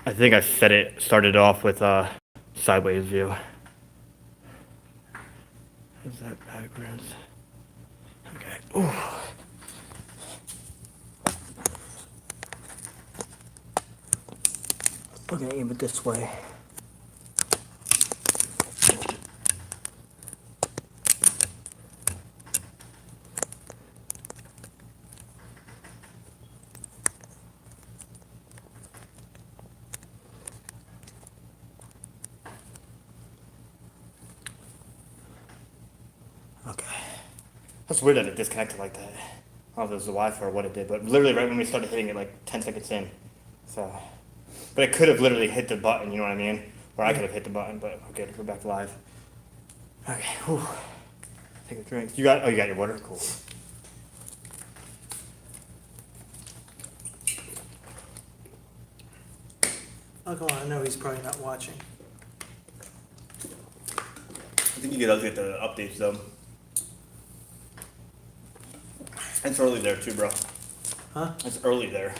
I think I started off with a sideways view. Is that backwards? Okay. Ooh. We're gonna aim it this way. Okay. That's weird that it disconnected like that. I don't know if it was the Wi-Fi or what it did, but literally right when we started hitting it, like 10 seconds in. So, but it could have literally hit the button, you know what I mean? Or I could have hit the button, but okay, we're back live. Okay, whew. Take a drink. You got your water? Cool. Oh, come on, I know he's probably not watching. I think you get the updates though. It's early there too, bro. Huh? It's early there.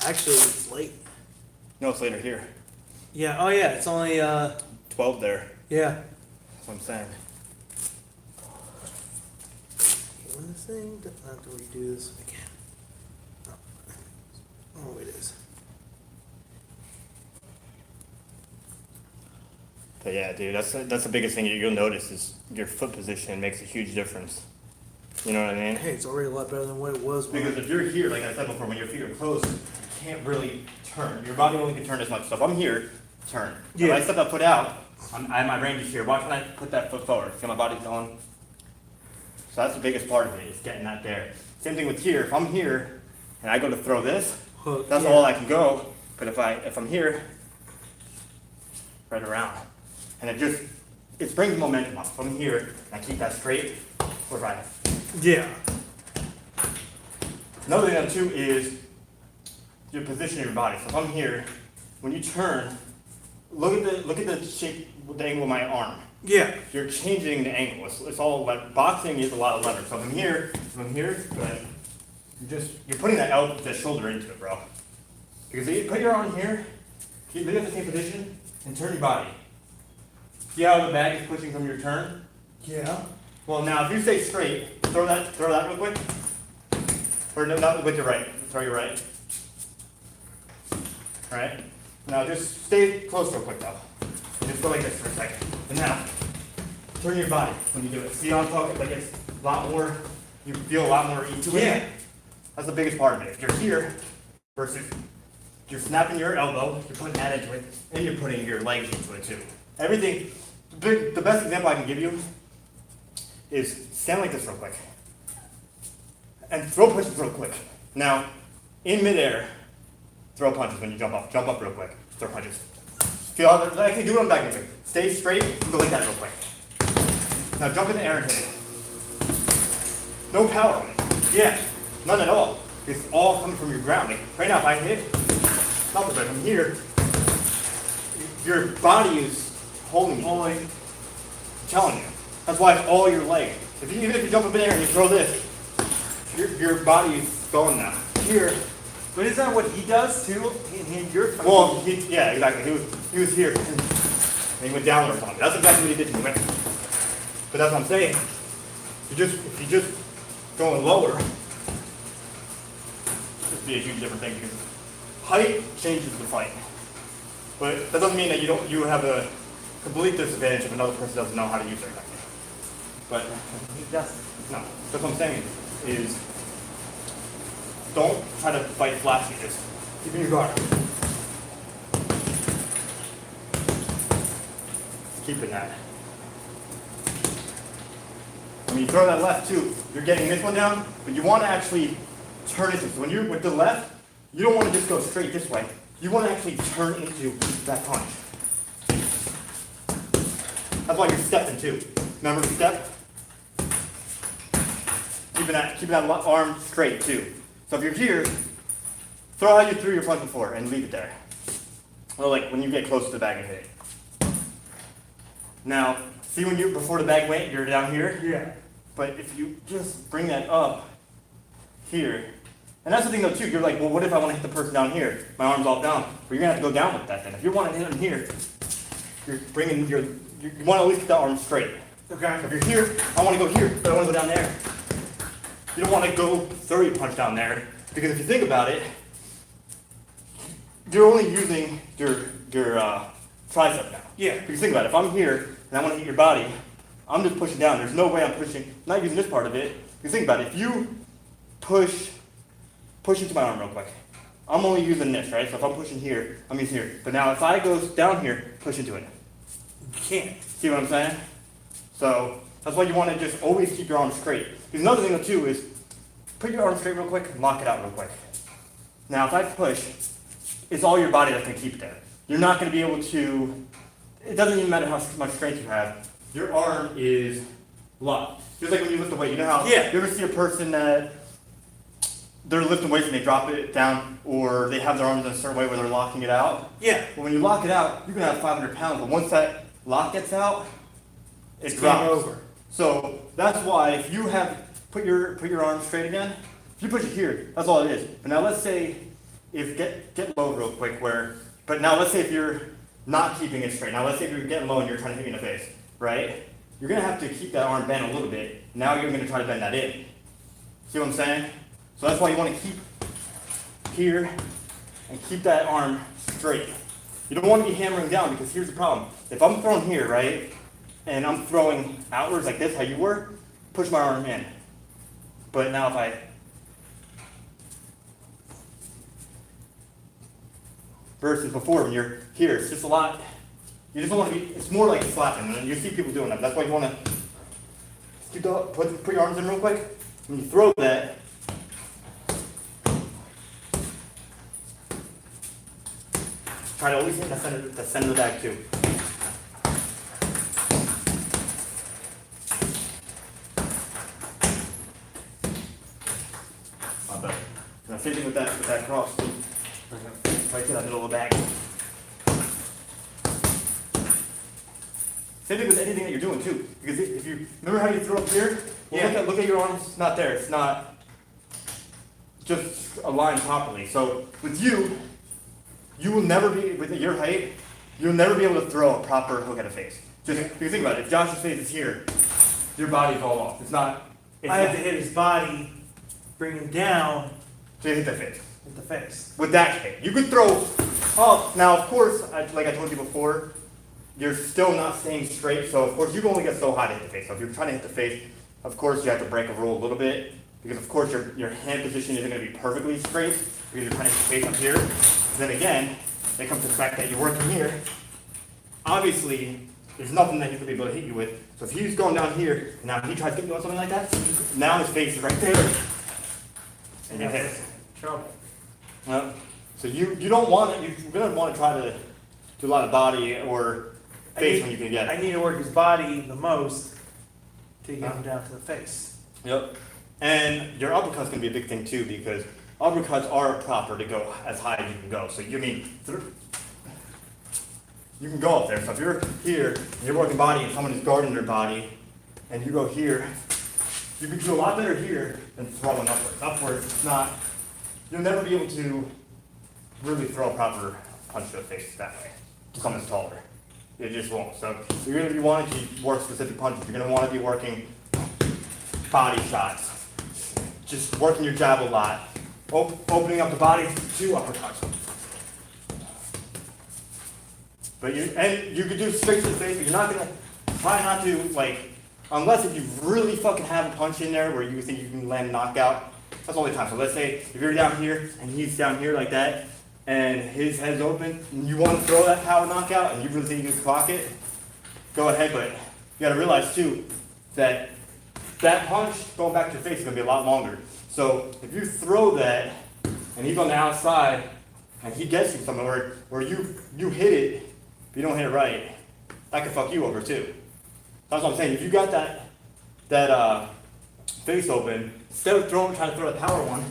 Actually, it's late. No, it's later here. Yeah, oh yeah, it's only, 12 there. yeah. That's what I'm saying. One thing, not to redo this again. Oh, it is. But yeah, dude, that's the biggest thing you'll notice is your foot position makes a huge difference. You know what I mean? Hey, it's already a lot better than what it was. Because if you're here, like I said before, when your feet are closed, you can't really turn. Your body only can turn as much. So if I'm here, turn. Yeah. If I step that foot out, my range is here. Watch when I put that foot forward. See how my body's going? So that's the biggest part of it, is getting that there. Same thing with here. If I'm here and I go to throw this, Hook, that's yeah. all I can go. But if I'm here, right around. And it brings momentum up. If I'm here and I keep that straight, we're right. Yeah. Another thing too is your position of your body. So if I'm here, when you turn, look at the shape, the angle of my arm. Yeah. You're changing the angle. It's all like boxing is a lot of leverage. So if I'm here, but you're putting that shoulder into it, bro. Because if you put your arm here, keep it in the same position, and turn your body. See how the bag is pushing from your turn? Yeah. Well, now if you stay straight, throw that real quick. Or no, not with your right. Throw your right. All right. Now just stay close real quick though. Just go like this for a second. And now, turn your body when you do it. See how I'm talking? Like it's a lot more. You feel a lot more into it. Yeah. That's the biggest part of it. If you're here versus you're snapping your elbow, you're putting that into it, and you're putting your legs into it too. Everything. The best example I can give you is stand like this real quick. And throw punches real quick. Now, in midair, throw punches when you jump up. Jump up real quick. Throw punches. Feel how actually do it on back moving. Stay straight, go like that real quick. Now jump in the air and hit it. No power on it. Yeah, none at all. It's all coming from your ground. Like right now, if I hit, nothing, but from here, your body is holding you. I'm telling you. That's why it's all your leg. Even if you jump up in the air and you throw this, your body is going now. Here. But isn't that what he does too? Well, yeah, exactly. He was here, and he went down or something. That's exactly what he did to me. But that's what I'm saying. If you just going lower, it'd be a huge different thing because height changes the fight. But that doesn't mean that you have a complete disadvantage if another person doesn't know how to use their technique. But that's what I'm saying is don't try to fight flashy, just keep in your guard. Keeping that. When you throw that left too, you're getting this one down, but you want to actually turn it. So when you're with the left, you don't want to just go straight this way. You want to actually turn into that punch. That's why you're stepping too. Remember to step? Keeping that arm straight too. So if you're here, throw how you threw your punch before and leave it there. Or like when you get close to the bag and hit it. Now, see when before the bag went, you're down here? Yeah. But if you just bring that up here, And that's the thing though too, you're like, well, what if I want to hit the person down here? My arm's all down. Well, you're gonna have to go down with that then. If you want to hit them here, you're bringing you want to at least get the arm straight. Okay. So if you're here, I want to go here, but I want to go down there. You don't want to go throw your punch down there, because if you think about it, you're only using your tricep now. Yeah. Because think about it, if I'm here and I want to hit your body, I'm just pushing down. There's no way I'm pushing, I'm not using this part of it. Because think about it, if you push into my arm real quick, I'm only using this, right? So if I'm pushing here, I'm using here. But now if I go down here, push into it. You can't. See what I'm saying? So that's why you want to just always keep your arm straight. Because another thing though too is, put your arm straight real quick and lock it out real quick. Now if I push, it's all your body that's going to keep it there. You're not going to be able to, it doesn't even matter how much strength you have, your arm is locked. Just like when you lift a weight, you know how, Yeah. you ever see a person that they're lifting weights and they drop it down, or they have their arms in a certain way where they're locking it out? Yeah. Well, when you lock it out, you can have 500 pounds, but once that lock gets out, it It's drops. game over. So that's why if you have, put your arm straight again, if you push it here, that's all it is. But now let's say, if get low real quick but now let's say if you're not keeping it straight, now let's say if you're getting low and you're trying to hit me in the face, right? You're gonna have to keep that arm bent a little bit. Now you're gonna try to bend that in. See what I'm saying? So that's why you wanna keep here and keep that arm straight. You don't wanna be hammering down, because here's the problem. If I'm throwing here, right, and I'm throwing outwards like this, how you were, push my arm in. But now if I, versus before when you're here, it's just a lot, you just don't want to be, it's more like slapping, and you see people doing that. That's why you want to put your arms in real quick. When you throw that, try to always hit the center of the bag too. Now same thing with that cross. Right to that middle of the bag. Same thing with anything that you're doing too. Because if you remember how you throw up here? Well, Yeah. look at your arms, not there. It's not just aligned properly. So with you will never be, with your height, you'll never be able to throw a proper hook at a face. Just because think about it, if Josh's face is here, your body's all off. It's not. I have to hit his body, bring him down, So you hit that face. with the face. With that shape. You could throw up. Now, of course, like I told you before, you're still not staying straight. So, of course, you can only get so high to hit the face. So, if you're trying to hit the face, of course, you have to break a rule a little bit. Because, of course, your hand position isn't going to be perfectly straight because you're trying to hit the face up here. Then again, it comes to the fact that you're working here. Obviously, there's nothing that he's going to be able to hit you with. So, if he's going down here, and now he tries to get you on something like that, now his face is right there. And you hit it. Trouble. So you don't want it, you're going to want to try to do a lot of body or face when you can get I it. need to work his body the most to get him down to the face. Yep. And your uppercut's going to be a big thing too, because uppercuts are proper to go as high as you can go. So you can go up there. So if you're here and you're working body and someone is guarding their body and you go here, you can do a lot better here than throwing upwards. Upwards, it's not, you'll never be able to really throw a proper punch to the face that way. Someone's taller. It just won't. So you're going to be wanting to work specific punches. You're going to want to be working body shots. Just working your jab a lot. Opening up the body to uppercuts. But you could do straight to the face, but you're not going to, try not to, like, unless if you really fucking have a punch in there where you think you can land a knockout, that's the only time. So let's say if you're down here and he's down here like that, and his head's open, and you want to throw that power knockout, and you really think you can clock it, go ahead, but you gotta realize too, that that punch going back to your face is gonna be a lot longer. So if you throw that, and he's on the outside, and he gets you somewhere where you hit it, but you don't hit it right, that could fuck you over too. That's what I'm saying. If you got that face open, instead of trying to throw a power one,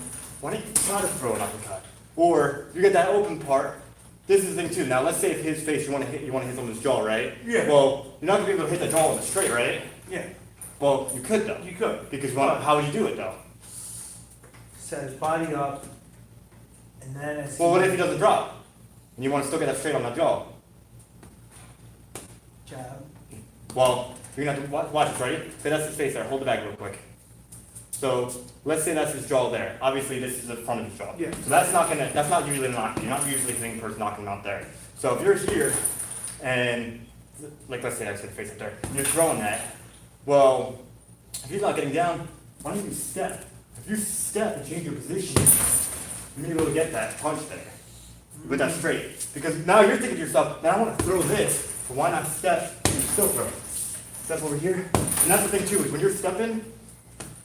why don't you try to throw an uppercut? Or you get that open part. This is the thing too. Now let's say if his face you want to hit someone's jaw, right? Yeah. Well, you're not gonna be able to hit the jaw with a straight, right? Yeah. Well, you could though. You could. Because how would you do it though? says body up, and then it's. Well, what if he doesn't drop? And you want to still get that straight on that jaw? Jab. Well, you're gonna have to watch this, ready? Say that's his face there, hold it back real quick. So, let's say that's his jaw there. Obviously, this is the front of his jaw. Yeah. So that's not usually knocking. You're not usually hitting the person knocking him out there. So if you're here, and, like let's say I said face up there, and you're throwing that, well, if he's not getting down, why don't you step? If you step and change your position, you're gonna be able to get that punch there. With that straight. Because now you're thinking to yourself, now I want to throw this, but why not step and still throw it? Step over here. And that's the thing too, is when you're stepping,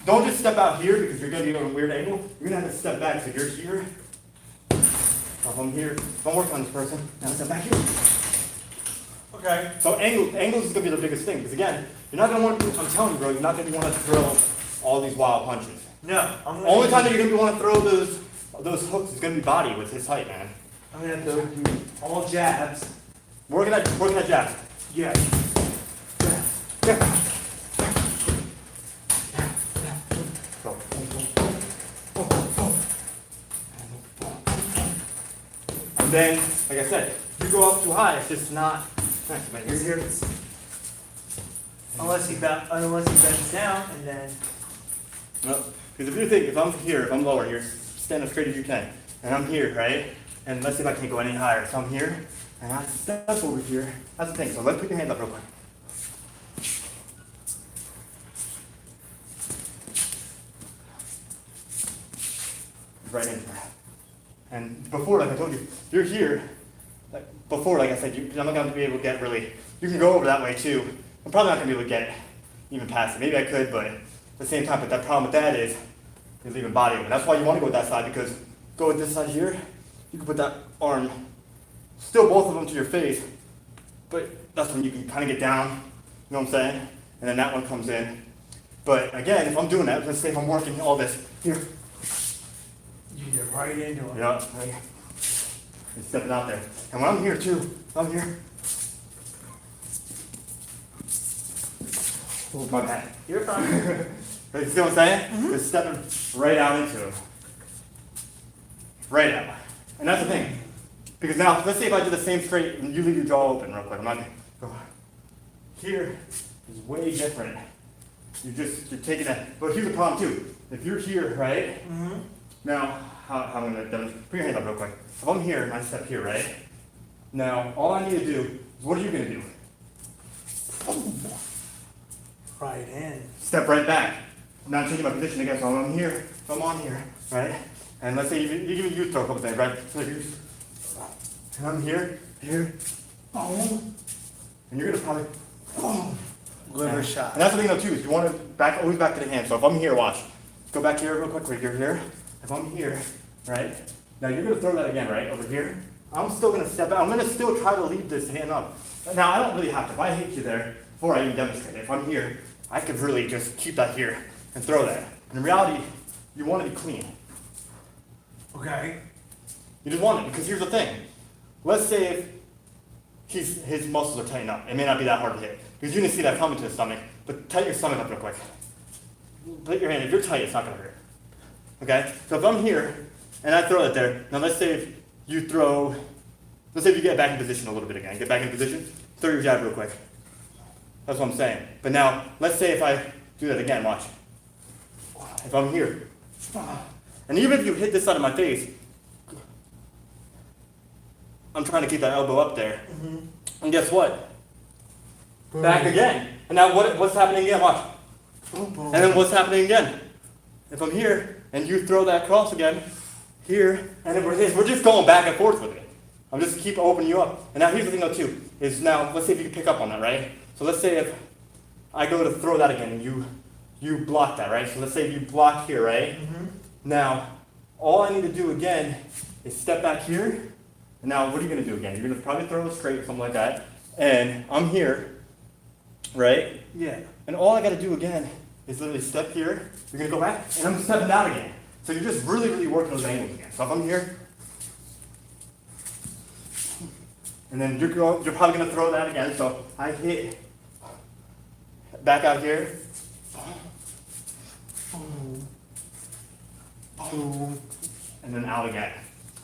don't just step out here because you're going to be on a weird angle. You're going to have to step back. So you're here. If I'm here, if I'm working on this person, now step back here. Okay. So angles is going to be the biggest thing. Because again, you're not going to want to, I'm telling you bro, you're not going to want to throw all these wild punches. No, I'm gonna. Only time that you're going to want to throw those hooks is going to be body with his height, man. I'm gonna have to do all jabs. Working at jabs. Yeah. Go. And then, like I said, if you go up too high, it's just not. Nice, here. Unless he bends down, and then. No, because if you think, if I'm here, if I'm lower, you're stand as straight as you can, and I'm here, right? And let's see if I can't go any higher. So I'm here, and I step over here. That's the thing. So let's put your hands up real quick. Right in there. And before, like I told you, you're here. Like before, like I said, I'm not going to be able to get really. You can go over that way too. I'm probably not going to be able to get even past it. Maybe I could, but at the same time, but that problem with that is leaving body open. That's why you want to go with that side, because go with this side here. You can put that arm, still both of them to your face, but that's when you can kind of get down, you know what I'm saying? And then that one comes in. But again, if I'm doing that, let's say if I'm working all this here, You get right into it. you know, and stepping out there. And when I'm here too, I'm here. Oh, my bad. You're fine. You see what I'm saying? Just stepping right out into him. Right out. And that's the thing. Because now, let's say if I do the same straight and you leave your jaw open real quick. I'm not going to go. Here is way different. You're taking that. But here's the problem too. If you're here, right? Mm-hmm. Now, how I'm going to demonstrate. Put your hands up real quick. If I'm here and I step here, right? Now, all I need to do is, what are you going to do? Right in. Step right back. I'm not changing my position again, so I'm here. So I'm on here, right? And let's say you throw a couple things, right? So and I'm here, boom, and you're gonna probably, boom. Liver and, shot. And that's the thing though too, is you want to always back to the hand. So if I'm here, watch. Go back here real quick, right here. If I'm here, right? Now you're gonna throw that again, right? Over here. I'm still gonna step out. I'm gonna still try to leave this hand up. Now I don't really have to. If I hit you there before I even demonstrate it, if I'm here, I could really just keep that here and throw that. And in reality, you want to be clean. Okay. You just want it, because here's the thing. Let's say if his muscles are tightened up. It may not be that hard to hit. Because you're going to see that coming to his stomach. But tighten your stomach up real quick. Put your hand, if you're tight, it's not going to hurt. Okay? So if I'm here, and I throw it there, now let's say if you get back in position a little bit again. Get back in position, throw your jab real quick. That's what I'm saying. But now, let's say if I do that again, watch. If I'm here, and even if you hit this side of my face, I'm trying to keep that elbow up there. Mm-hmm. And guess what? Back again. And now what's happening again? Watch. And then what's happening again? If I'm here, and you throw that cross again, here, and then we're just going back and forth with it. I'm just keep opening you up. And now here's the thing though too, is now, let's see if you can pick up on that, right? So let's say if I go to throw that again, and you block that, right? So let's say you block here, right? Mm-hmm. Now, all I need to do again is step back here. And now, what are you going to do again? You're going to probably throw it straight or something like that. And I'm here, right? Yeah. And all I got to do again is literally step here. You're going to go back, and I'm stepping down again. So you're just really, really working those angles again. So if I'm here, and then you're probably going to throw that again. So I hit back out here. off, and then out again.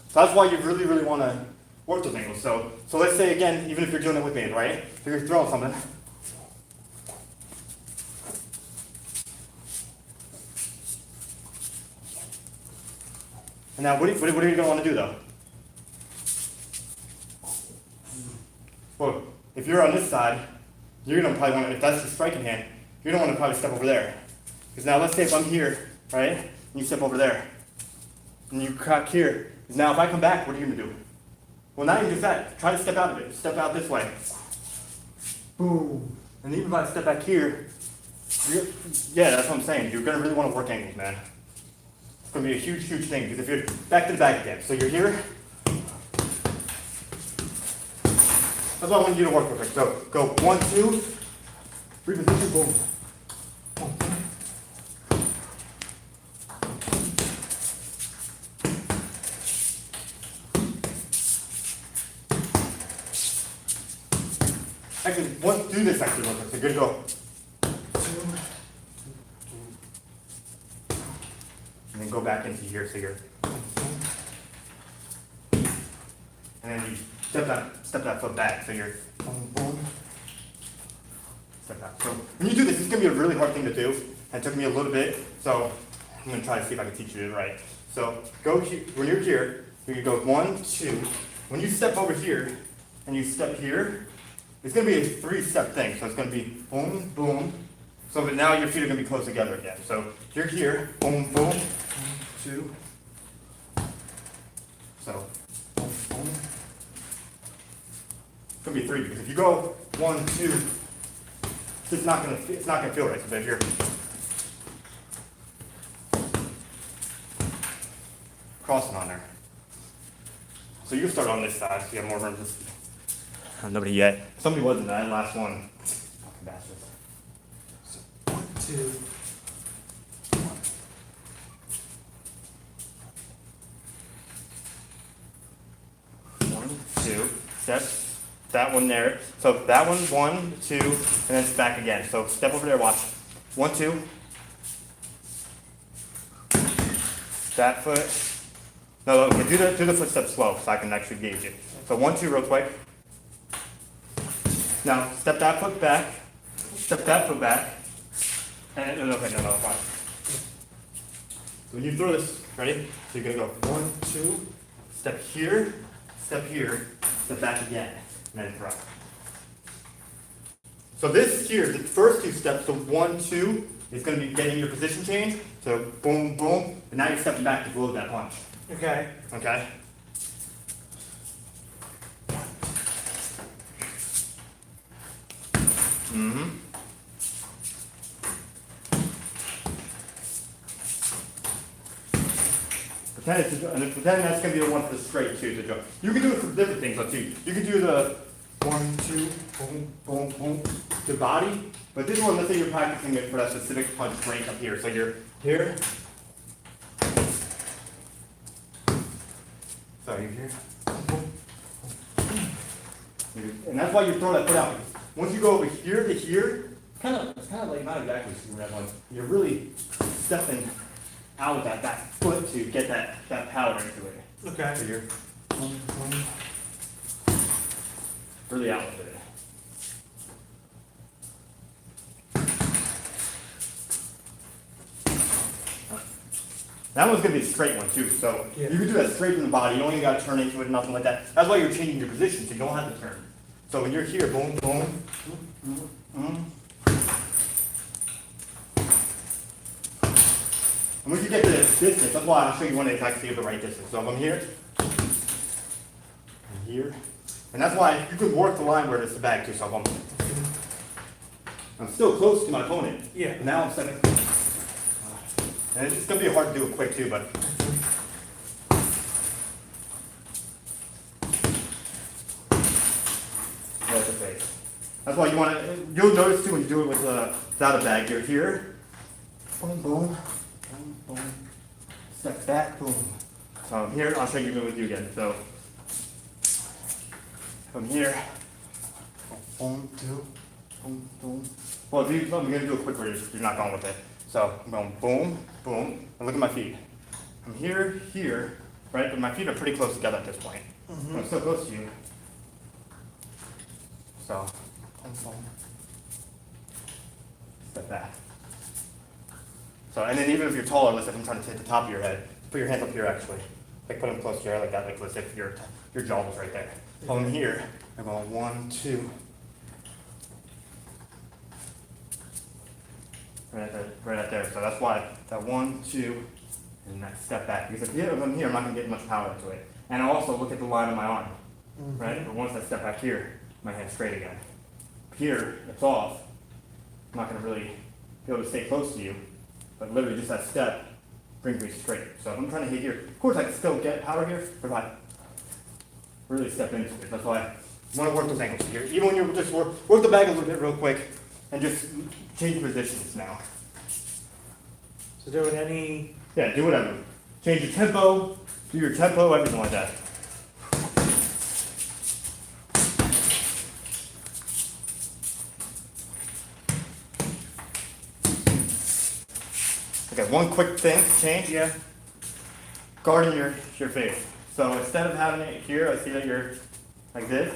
So that's why you really, really want to work those angles. So let's say again, even if you're doing it with me, right? If you're throwing something. And now, what are you going to want to do though? Well, if you're on this side, you're going to probably want to, if that's your striking hand, you're going to want to probably step over there. Because now let's say if I'm here, right? And you step over there. And you crack here. Because now if I come back, what are you going to do? Well, not even just that. Try to step out of it. Step out this way. Boom. And even if I step back here, yeah, that's what I'm saying. You're going to really want to work angles, man. It's going to be a huge, huge thing. Because if you're back to the back again. So you're here. That's what I want you to work with. So go 1, 2, reposition, boom. Actually, do this actually real quick. So good to go. 2, and then go back into here. So you're, and then you step that foot back. So you're, boom. Step back. So when you do this, it's gonna be a really hard thing to do. And it took me a little bit. So I'm gonna try to see if I can teach you to do it right. So go here, when you're here, you go 1, 2. When you step over here and you step here, it's going to be a 3-step thing. So it's going to be boom, boom. So but now your feet are going to be close together again. So you're here, boom, boom, 1, 2. So boom, boom. It's going to be 3 because if you go 1, 2, it's not going to feel right. So if you're crossing on there. So you start on this side so you have more room to. Nobody yet. Somebody was in that last one. Fucking bastards. So 1, 2. 1, 2. Step that one there. So that one, 1, 2, and then it's back again. So step over there, watch. 1, 2. That foot. No, do the footstep slow so I can actually gauge it. So 1, 2 real quick. Now, step that foot back, and no, watch. So when you throw this, ready? So you're gonna go 1, 2, step here, step back again, and then throw. So this here, the first 2 steps, so 1, 2, is gonna be getting your position change, so boom, boom, and now you're stepping back to blow that punch. Okay. Okay? Mm-hmm. Pretend that's going to be the one for the straight too. You can do it for different things though too. You can do the 1, 2, boom, boom, boom, to body. But this one, let's say you're practicing it for that specific punch right up here. So you're here. So you're here. And that's why you throw that foot out. Once you go over here to here, it's kind of like not exactly super red one. You're really stepping out with that foot to get that power into it. Okay. So you're really out with it. That one's gonna be a straight one too. So Yeah. you can do that straight from the body. You don't even gotta turn into it, nothing like that. That's why you're changing your position, so you don't have to turn. So when you're here, boom, boom, and once you get to this distance, that's why I'll show you one that actually is the right distance. So if I'm here, and here, and that's why you can work the line where it's the bag too. So if I'm still close to my opponent. Yeah. And now I'm stepping. And it's gonna be hard to do it quick too, but. That's the face. That's why you want to. You'll notice too when you do it with without a bag. You're here. Boom, boom, boom, boom. Step back, boom. So here, I'll show you with you again. So from here, boom, 2, boom, boom. Well, I'm gonna do a quick where you're not going with it. So I'm going boom, boom, and look at my feet. I'm here, here, right? But my feet are pretty close together at this point. I'm so close to you. So, step back. So, and then even if you're taller, let's say I'm trying to hit the top of your head, put your hands up here actually. Like put them close to your head like that, like let's say if your jaw was right there. So I'm here, I'm going 1, 2. Right at there. So that's why that 1, 2, and that step back. Because if I'm here, I'm not going to get much power into it. And I also look at the line of my arm, right? But once I step back here, my hand's straight again. Here, it's off. I'm not going to really be able to stay close to you. But literally just that step brings me straight. So if I'm trying to hit here, of course I can still get power here, but if I really step into it, that's why I want to work those angles here. Even when you just work the bag a little bit real quick and just change positions now. So do it any. Yeah, do whatever. Change your tempo, do your tempo, everything like that. Okay, one quick thing to change. Yeah. Guarding your face. So instead of having it here, I see that you're like this.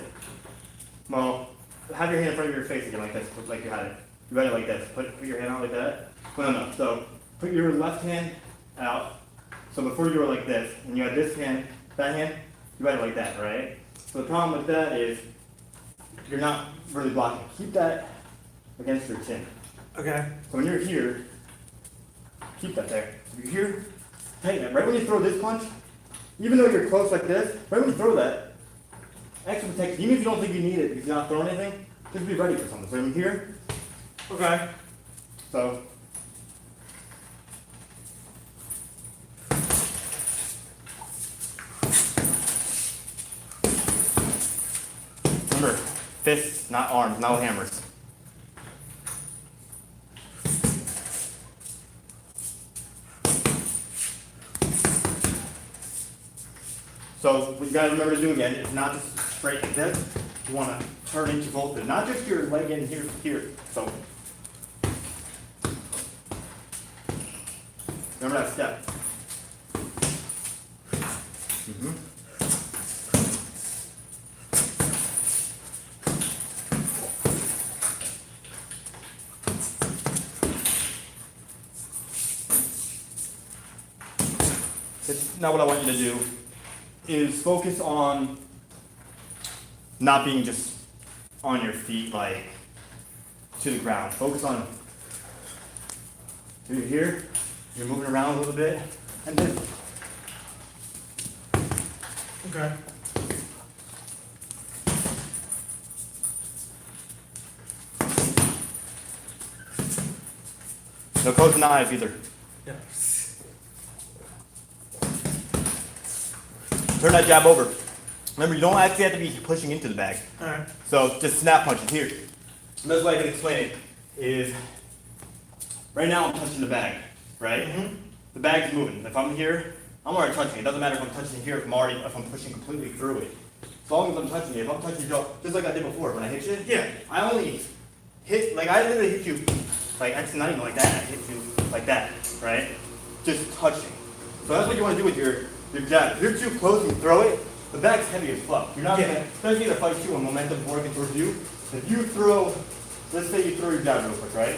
Well, have your hand in front of your face again like this, like you had it. You got it like this. Put your hand out like that. No. So put your left hand out. So before you were like this, and you had this hand, that hand, you got it like that, right? So the problem with that is you're not really blocking. Keep that against your chin. Okay. So when you're here, keep that there. If you're here, tighten it. Right when you throw this punch, even though you're close like this, right when you throw that, extra protection. Even if you don't think you need it because you're not throwing anything, just be ready for something. So I'm here. Okay. So remember, fists, not arms, no hammers. So what you gotta remember to do again is not just straight like this. You wanna turn into both, not just your leg in here. So remember that step. Now what I want you to do is focus on not being just on your feet like to the ground. Focus on you're here, you're moving around a little bit, and then Okay. no closing the eyes either. Yeah. Turn that jab over. Remember, you don't actually have to be pushing into the bag. Alright. So just snap punches here. The best way I can explain it is right now I'm touching the bag, right? The bag's moving. If I'm here, I'm already touching it. It doesn't matter if I'm touching here, if I'm pushing completely through it. As long as I'm touching it, if I'm touching your jaw, just like I did before when I hit you, Yeah. I only hit, like I literally hit you, like actually not even like that, I hit you like that, right? Just touching. So that's what you want to do with your jab. If you're too close and you throw it, the bag's heavy as fuck. You're not gonna, especially in a fight too, when momentum's working towards you. If you throw, let's say you throw your jab real quick, right?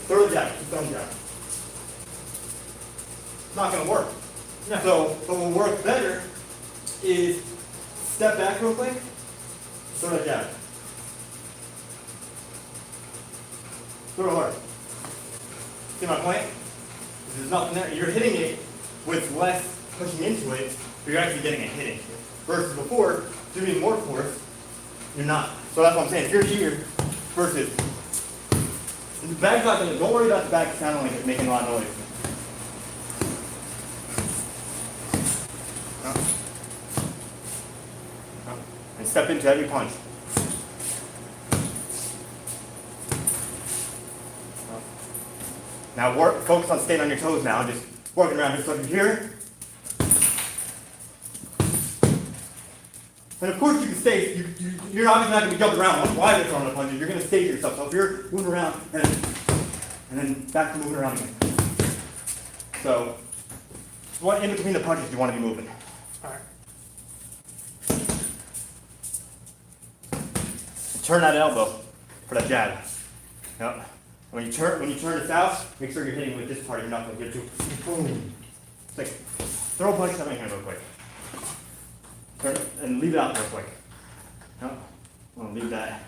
Throw the jab, keep throwing jab. It's not gonna work. No. So what will work better is step back real quick, throw that jab. Throw it hard. See my point? There's nothing there. You're hitting it with less pushing into it, but you're actually getting a hitting. Versus before, doing more force, you're not. So that's what I'm saying. If you're here versus the bag's not gonna, don't worry about the bag sounding like it's making a lot of noise. And step into every punch. Now focus on staying on your toes now, just working around here. So if you're here, and of course you can stay, you're obviously not going to be jumping around while you're throwing a punch, you're going to stay to yourself. So if you're moving around, and then back to moving around again. So what in between the punches you want to be moving. Alright. Turn that elbow for that jab. Yep. When you turn this out, make sure you're hitting with this part of your knuckle. Get to boom. It's like throw a punch at my hand real quick. Turn and leave it out real quick. Yep. I'm gonna leave that.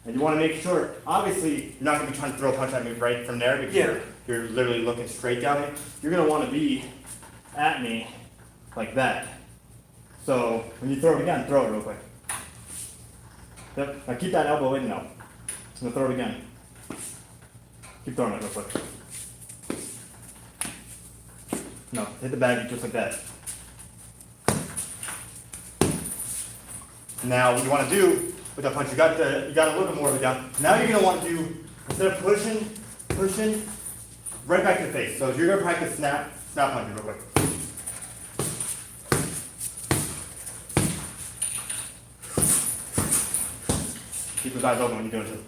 And you want to make sure, obviously, you're not going to be trying to throw a punch at me right from there because you're literally looking straight down me. You're going to want to be at me like that. So when you throw it again, throw it real quick. Yep. Now keep that elbow in now. I'm going to throw it again. Keep throwing it real quick. No, hit the bag just like that. Now what you want to do with that punch, you got a little bit more of it down. Now you're going to want to do, instead of pushing, right back to the face. So you're going to practice snap punching real quick. Keep those eyes open when you're doing it.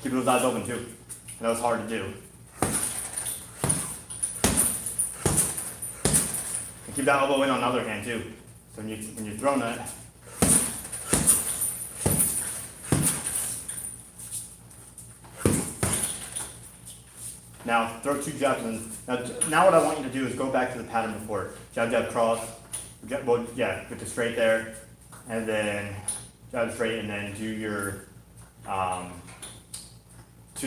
Keep those eyes open too. I know it's hard to do. Keep that elbow in on the other hand too. So when you're throwing that. Now throw 2 jabs in. Now what I want you to do is go back to the pattern before. Jab, jab, cross. Well, yeah, get to straight there. And then jab straight and then do your to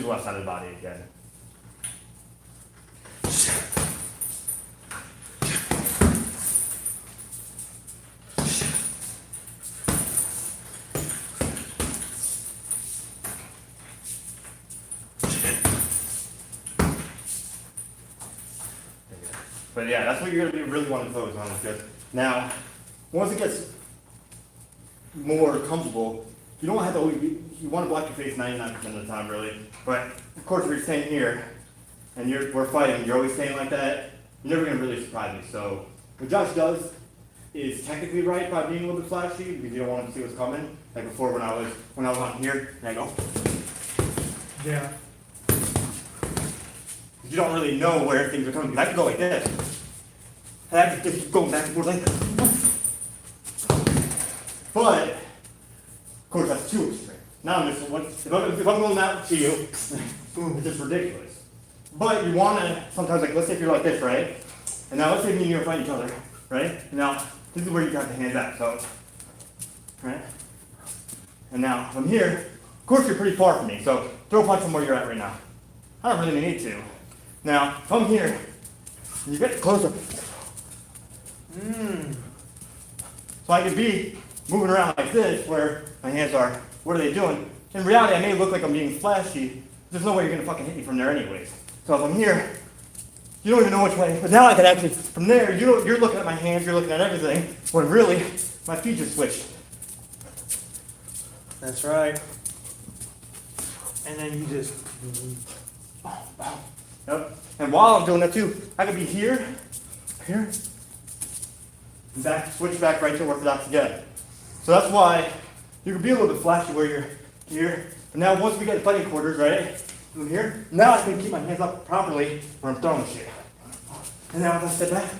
the left side of the body again. But yeah, that's what you're going to be really wanting to focus on. Because now, once it gets more comfortable, you don't have to always be, you want to block your face 99% of the time, really. But of course, if you're staying here and we're fighting, you're always staying like that, you're never going to really surprise me. So what Josh does is technically right by being a little bit flashy because you don't want him to see what's coming. Like before when I was on here, and I go. Yeah. You don't really know where things are coming. I can go like this. And I can just keep going back and forth like this. But, of course, that's too extreme. Now I'm just, if I'm going out to you, it's just ridiculous. But you want to, sometimes, like, let's say if you're like this, right? And now let's say me and you are fighting each other, right? And now, this is where you got the hands out, so, right? And now, from here, of course you're pretty far from me, so throw a punch from where you're at right now. I don't really need to. Now, from here, you get closer. So I could be moving around like this, where my hands are, what are they doing? In reality, I may look like I'm being flashy. There's no way you're gonna fucking hit me from there anyways. So if I'm here, you don't even know which way. But now I can actually, from there, you're looking at my hands, you're looking at everything, when really, my feet just switched. That's right. And then you just. Yep. And while I'm doing that too, I could be here, and back, switch back right to orthodox again. So that's why you can be a little bit flashy where you're here. But now once we get the fighting quarters, right, from here, now I can keep my hands up properly when I'm throwing shit. And now if I step back,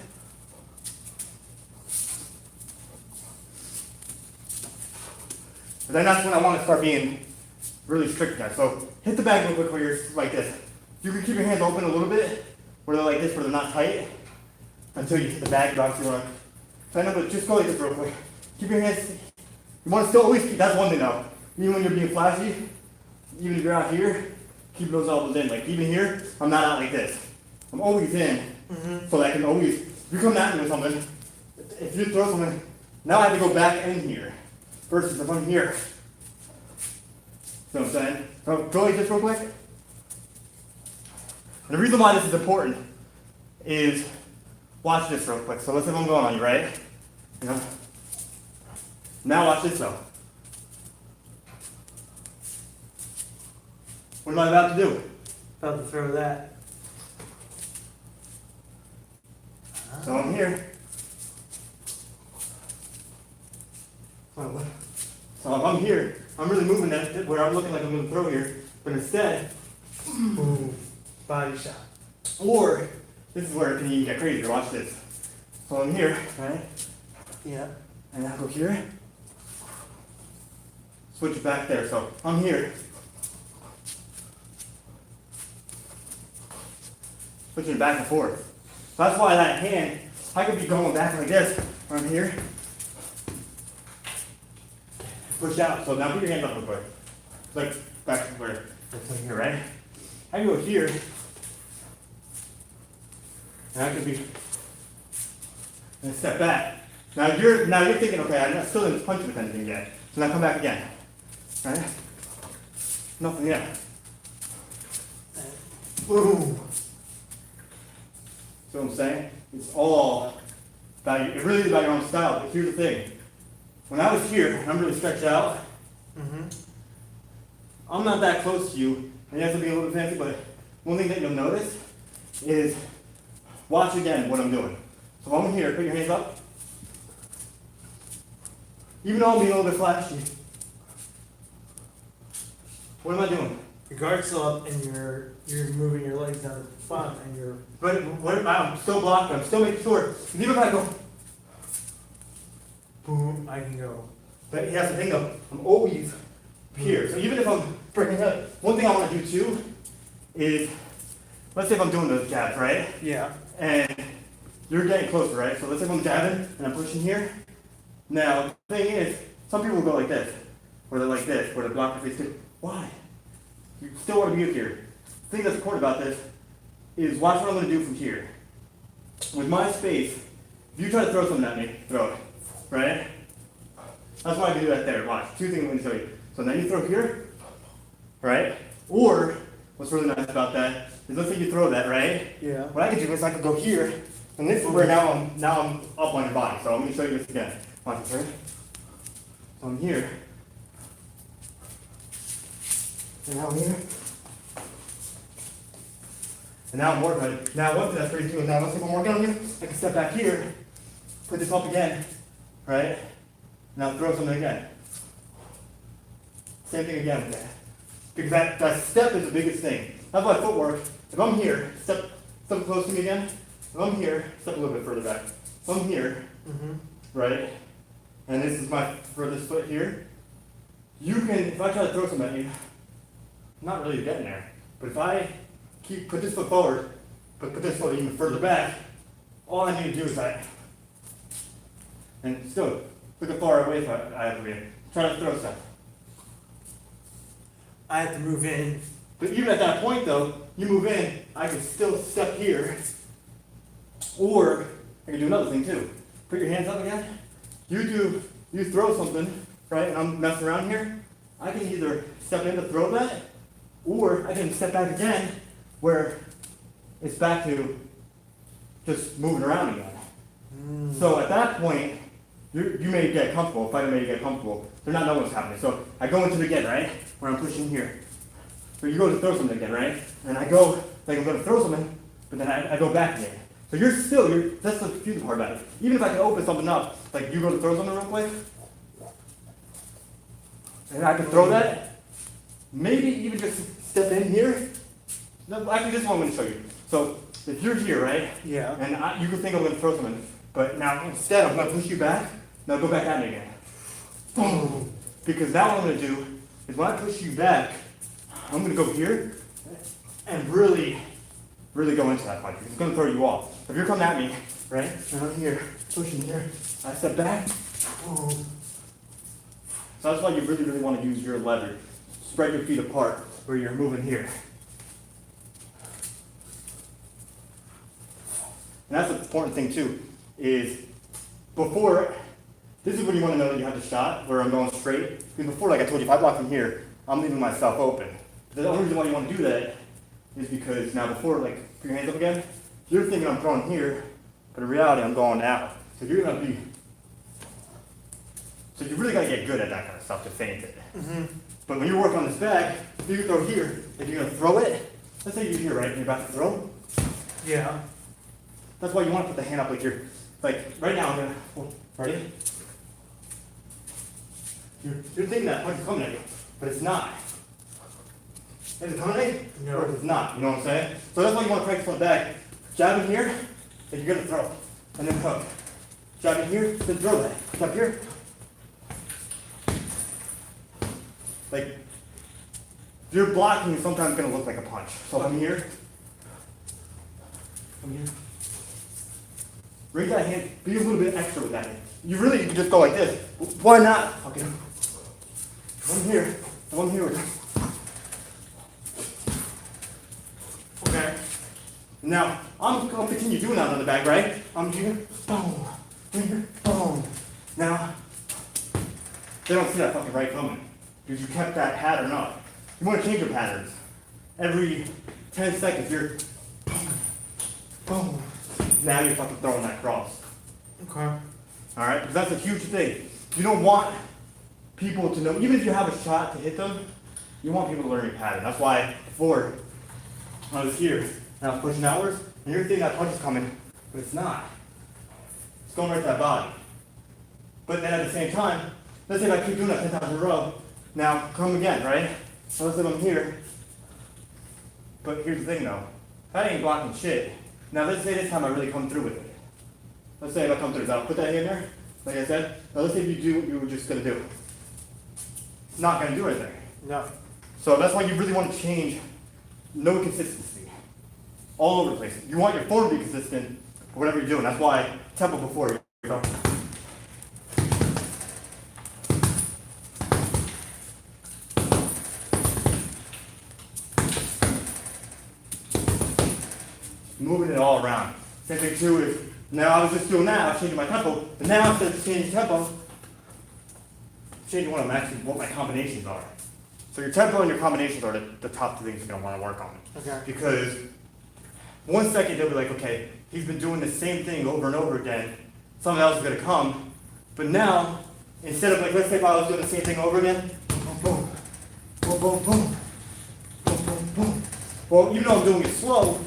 and then that's when I want to start being really strict guys. So hit the bag real quick where you're like this. You can keep your hands open a little bit, where they're like this, where they're not tight, until you hit the bag. You obviously want to, so I know, but just go like this real quick. Keep your hands, you want to still always keep, that's one thing though. Even when you're being flashy, even if you're out here, keep those elbows in. Like even here, I'm not out like this. I'm always in, so that I can always, if you come at me with something, if you throw something, now I have to go back in here, versus if I'm here. You know what I'm saying? So go like this real quick. And the reason why this is important is, watch this real quick. So let's say I'm going on you, right? You know? Now watch this though. What am I about to do? About to throw that. So I'm here. So if I'm here, I'm really moving that where I'm looking like I'm gonna throw here, but instead, Boom. Body shot. or this is where it can even get crazier. Watch this. So I'm here, right? Yeah. And I go here. Switch it back there. So I'm here. Switching it back and forth. So that's why that hand, I could be going back like this, or I'm here. Push out. So now put your hands up real quick. Like back to where it's in here, right? I can go here. And I could be and step back. Now you're thinking, okay, I'm not still didn't punch with anything yet. So now come back again. Right? Nothing yet. Boom. See what I'm saying? It's all about you. It really is about your own style. But here's the thing. When I was here, and I'm really stretched out, I'm not that close to you. And yes, it'll be a little bit fancy, but one thing that you'll notice is watch again what I'm doing. So if I'm here, put your hands up. Even though I'm being a little bit flashy, what am I doing? Your guard's still up and you're moving your legs down the front and you're But what, I'm still blocking, I'm still making sure. Even if I go, boom, I can go. but here's the thing though, I'm always here. So even if I'm breaking up, one thing I want to do too is, let's say if I'm doing those jabs, right? Yeah. And you're getting closer, right? So let's say if I'm jabbing and I'm pushing here. Now, the thing is, some people go like this, or they're like this, where they block their face too. Why? You still want to be here. The thing that's important about this is watch what I'm going to do from here. With my space, if you try to throw something at me, throw it, right? That's why I can do that there. Watch. Two things I'm going to show you. So now you throw here, right? Or, what's really nice about that is let's say you throw that, right? Yeah. What I could do is I could go here, and this is where now I'm up on your body. So I'm going to show you this again. Watch this, right? So I'm here. And now I'm here. And now I'm working on it. Now one thing that's pretty cool is now once I'm working on you, I can step back here, put this up again, right? Now throw something again. Same thing again with that. Because that step is the biggest thing. That's why footwork, if I'm here, step close to me again. If I'm here, step a little bit further back. If I'm here, right? And this is my furthest foot here. You can, if I try to throw something at you, I'm not really getting there. But if I put this foot forward, but put this foot even further back, all I need to do is and still, look how far away I have to be. Try to throw stuff. I have to move in. But even at that point though, you move in, I can still step here, or I can do another thing too. Put your hands up again. You throw something, right, and I'm messing around here, I can either step in to throw that, or I can step back again, where it's back to just moving around again. So at that point, you may get comfortable, fighter may get comfortable, they're not knowing what's happening. So I go into it again, right, where I'm pushing here. So you go to throw something again, right, and I go, like I'm going to throw something, but then I go back again. So that's the confusing part about it. Even if I can open something up, like you go to throw something real quick, and I can throw that, maybe even just step in here. No, actually, this one I'm going to show you. So if you're here, right? Yeah. And you can think I'm going to throw something, but now instead I'm going to push you back. Now go back at me again. Boom. Because now what I'm going to do is when I push you back, I'm going to go here and really go into that punch. It's going to throw you off. If you're coming at me, right? And I'm here, pushing here. I step back. Boom. So that's why you really want to use your lever. Spread your feet apart where you're moving here. And that's the important thing too, is before, this is when you want to know that you have the shot, where I'm going straight. Because before, like I told you, if I block from here, I'm leaving myself open. The only reason why you want to do that is because now before, like, put your hands up again, you're thinking I'm throwing here, but in reality I'm going out. So you're going to be, so you really got to get good at that kind of stuff to feint it. But when you're working on this bag, if you throw here, if you're going to throw it, let's say you're here, right, and you're about to throw. Yeah. That's why you want to put the hand up like you're, like right now I'm going to, ready? You're thinking that punch is coming at you. but it's not. Is it coming? No. Or it's not, you know what I'm saying? So that's why you want to practice on the back. Jab in here, then you're gonna throw, and then hook. Jab in here, then throw that. Jab here. Like, if you're blocking, it's sometimes gonna look like a punch. So I'm here. I'm here. Raise that hand, be a little bit extra with that hand. You really can just go like this. Why not? Okay. One here, one here. Okay. Now, I'm gonna continue doing that on the back, right? I'm here, boom, here, boom. Now, they don't see that fucking right coming. Because you kept that pattern up. You want to change your patterns. Every 10 seconds, you're boom, boom. Now you're fucking throwing that cross. Okay. Alright? Because that's a huge thing. You don't want people to know, even if you have a shot to hit them, you want people to learn your pattern. That's why before, I was here, and I was pushing outwards, and you're thinking that punch is coming, but it's not. It's going right to that body. But then at the same time, let's say if I keep doing that 10 times in a row, now come again, right? So let's say I'm here, but here's the thing though, that ain't blocking shit. Now let's say this time I really come through with it. Let's say if I come through, so I'll put that in there, like I said. Now let's say if you do what you were just gonna do. It's not gonna do anything. No. So that's why you really want to change, no consistency. All over the place. You want your form to be consistent, for whatever you're doing. That's why tempo before you go. Moving it all around. Same thing too is, now I was just doing that, I was changing my tempo, but now instead of changing tempo, changing what my combinations are. So your tempo and your combinations are the top two things you're gonna wanna work on. Okay. Because 1 second they'll be like, okay, he's been doing the same thing over and over again, someone else is gonna come, but now, instead of like, let's say if I was doing the same thing over again, boom, boom, boom, boom, boom, boom, boom, boom. Well, even though I'm doing it slow,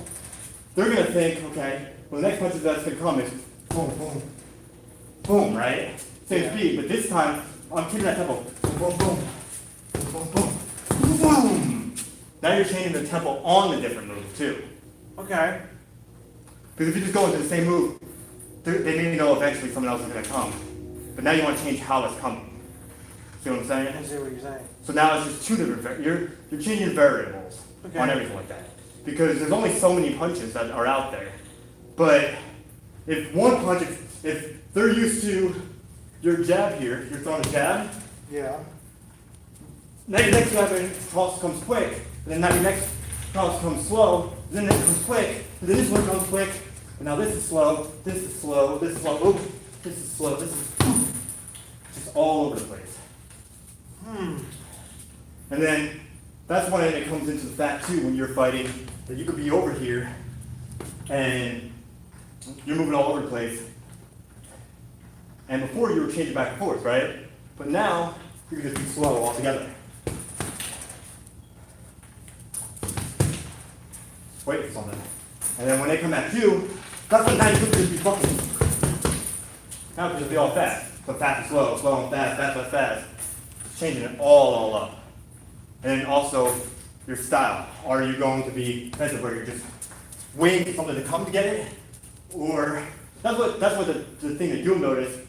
they're gonna think, okay, well the next punch that's gonna come is boom, boom, boom, right? Same speed, but this time I'm keeping that tempo. Boom, boom, boom, boom, boom, boom, boom. Now you're changing the tempo on the different moves too. Okay. Because if you just go into the same move, they may know eventually someone else is gonna come. But now you want to change how it's coming. See what I'm saying? I see what you're saying. So now it's just two different, you're changing variables Okay. on everything like that. Because there's only so many punches that are out there. But if one punch, if they're used to your jab here, you're throwing a jab, Yeah. now your next jab cross comes quick, and then now your next cross comes slow, and then this comes quick, and then this one comes quick, and now this is slow, this is slow, this is slow, oh, this is slow, this is just all over the place. And then that's when it comes into the fact too, when you're fighting, that you could be over here, and you're moving all over the place. And before you were changing back and forth, right? But now, you can just be slow altogether. Wait for something. And then when they come at you, that's when now you could just be fucking. Now it could just be all fast. So fast and slow, slow and fast, fast and fast. Changing it all up. And then also, your style. Are you going to be defensive where you're just waiting for something to come to get it? Or, that's what the thing that you'll notice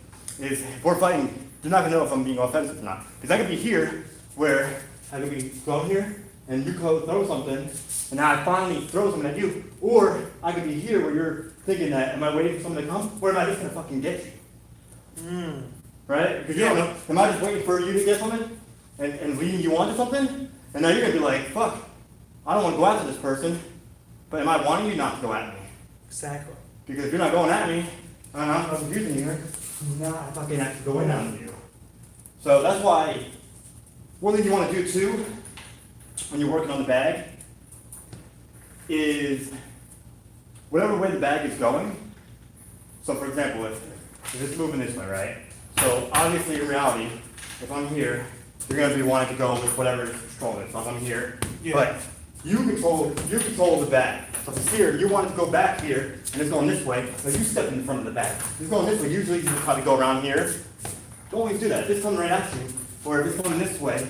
is if we're fighting, you're not gonna know if I'm being offensive or not. Because I could be here where I could be going here and you go throw something and now I finally throw something at you. Or I could be here where you're thinking that, am I waiting for something to come? Or am I just gonna fucking get you? Right? Because you don't know, am I just waiting for you to get something and leading you on to something? And now you're gonna be like, fuck, I don't wanna go after this person, but am I wanting you not to go at me? Exactly. Because if you're not going at me, and I'm using you, now I fucking have to go in on you. So that's why, one thing you want to do too, when you're working on the bag, is whatever way the bag is going. So for example, if it's moving this way, right? So obviously in reality, if I'm here, you're going to be wanting to go with whatever is controlling it. So if I'm here, Yeah. but you control the bag. So if it's here, you want it to go back here, and it's going this way, so you step in the front of the bag. If it's going this way, usually you probably go around here. Don't always do that. If it's coming right at you, or if it's going this way,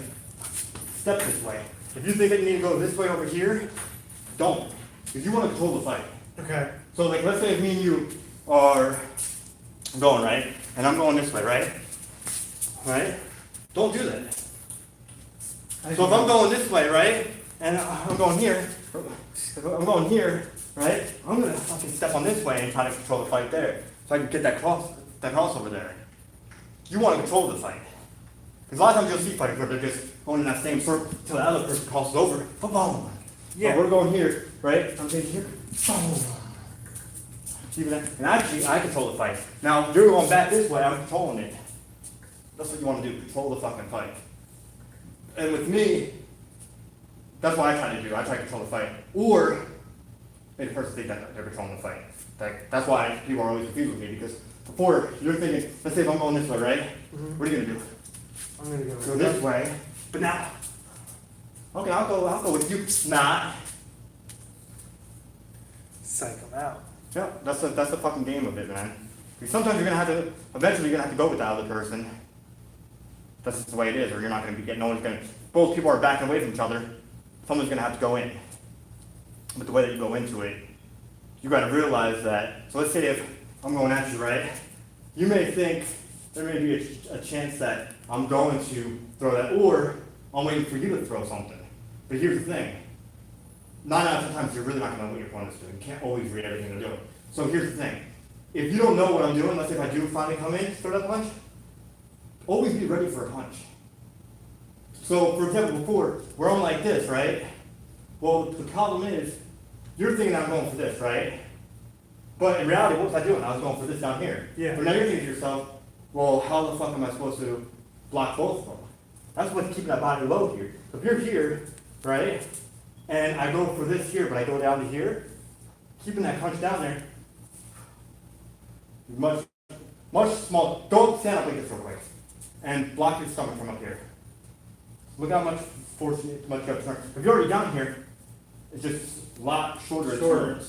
step this way. If you think that you need to go this way over here, don't. Because you want to control the fight. Okay. So like, let's say if me and you are going, right? And I'm going this way, right? Right? Don't do that. So if I'm going this way, right? And I'm going here, right? I'm gonna fucking step on this way and try to control the fight there. So I can get that cross over there. You want to control the fight. Because a lot of times you'll see fighters where they're just going in that same circle until the other person crosses over. Boom. Yeah. But we're going here, right? I'm getting here. Boom. See that? And actually, I control the fight. Now, if you're going back this way, I'm controlling it. That's what you want to do, control the fucking fight. And with me, that's what I try to do. I try to control the fight. Or, make the person think that they're controlling the fight. That's why people are always confused with me, because before, you're thinking, let's say if I'm going this way, right? Mhm. What are you going to do? I'm gonna Go this way. But now, okay, I'll go with you. Nah. Psych them out. Yeah, that's the fucking game of it, man. Because sometimes you're gonna have to, eventually you're gonna have to go with the other person. That's just the way it is, or you're not gonna be getting, no one's gonna, both people are backing away from each other. Someone's gonna have to go in. But the way that you go into it, you gotta realize that, so let's say if I'm going at you, right? You may think there may be a chance that I'm going to throw that, or I'm waiting for you to throw something. But here's the thing. 9 out of 10 times, you're really not gonna know what your opponent's doing. You can't always read everything they're doing. So here's the thing. If you don't know what I'm doing, let's say if I do finally come in, throw that punch, always be ready for a punch. So, for example, before, where I'm like this, right? Well, the problem is, you're thinking I'm going for this, right? But in reality, what was I doing? I was going for this down here. Yeah. But now you're thinking to yourself, well, how the fuck am I supposed to block both of them? That's what's keeping that body low here. So if you're here, right? And I go for this here, but I go down to here, keeping that punch down there, much smaller. Don't stand up like this real quick, and block your stomach from up here. Look how much force you have to turn. If you're already down here, it's just a lot shorter turns.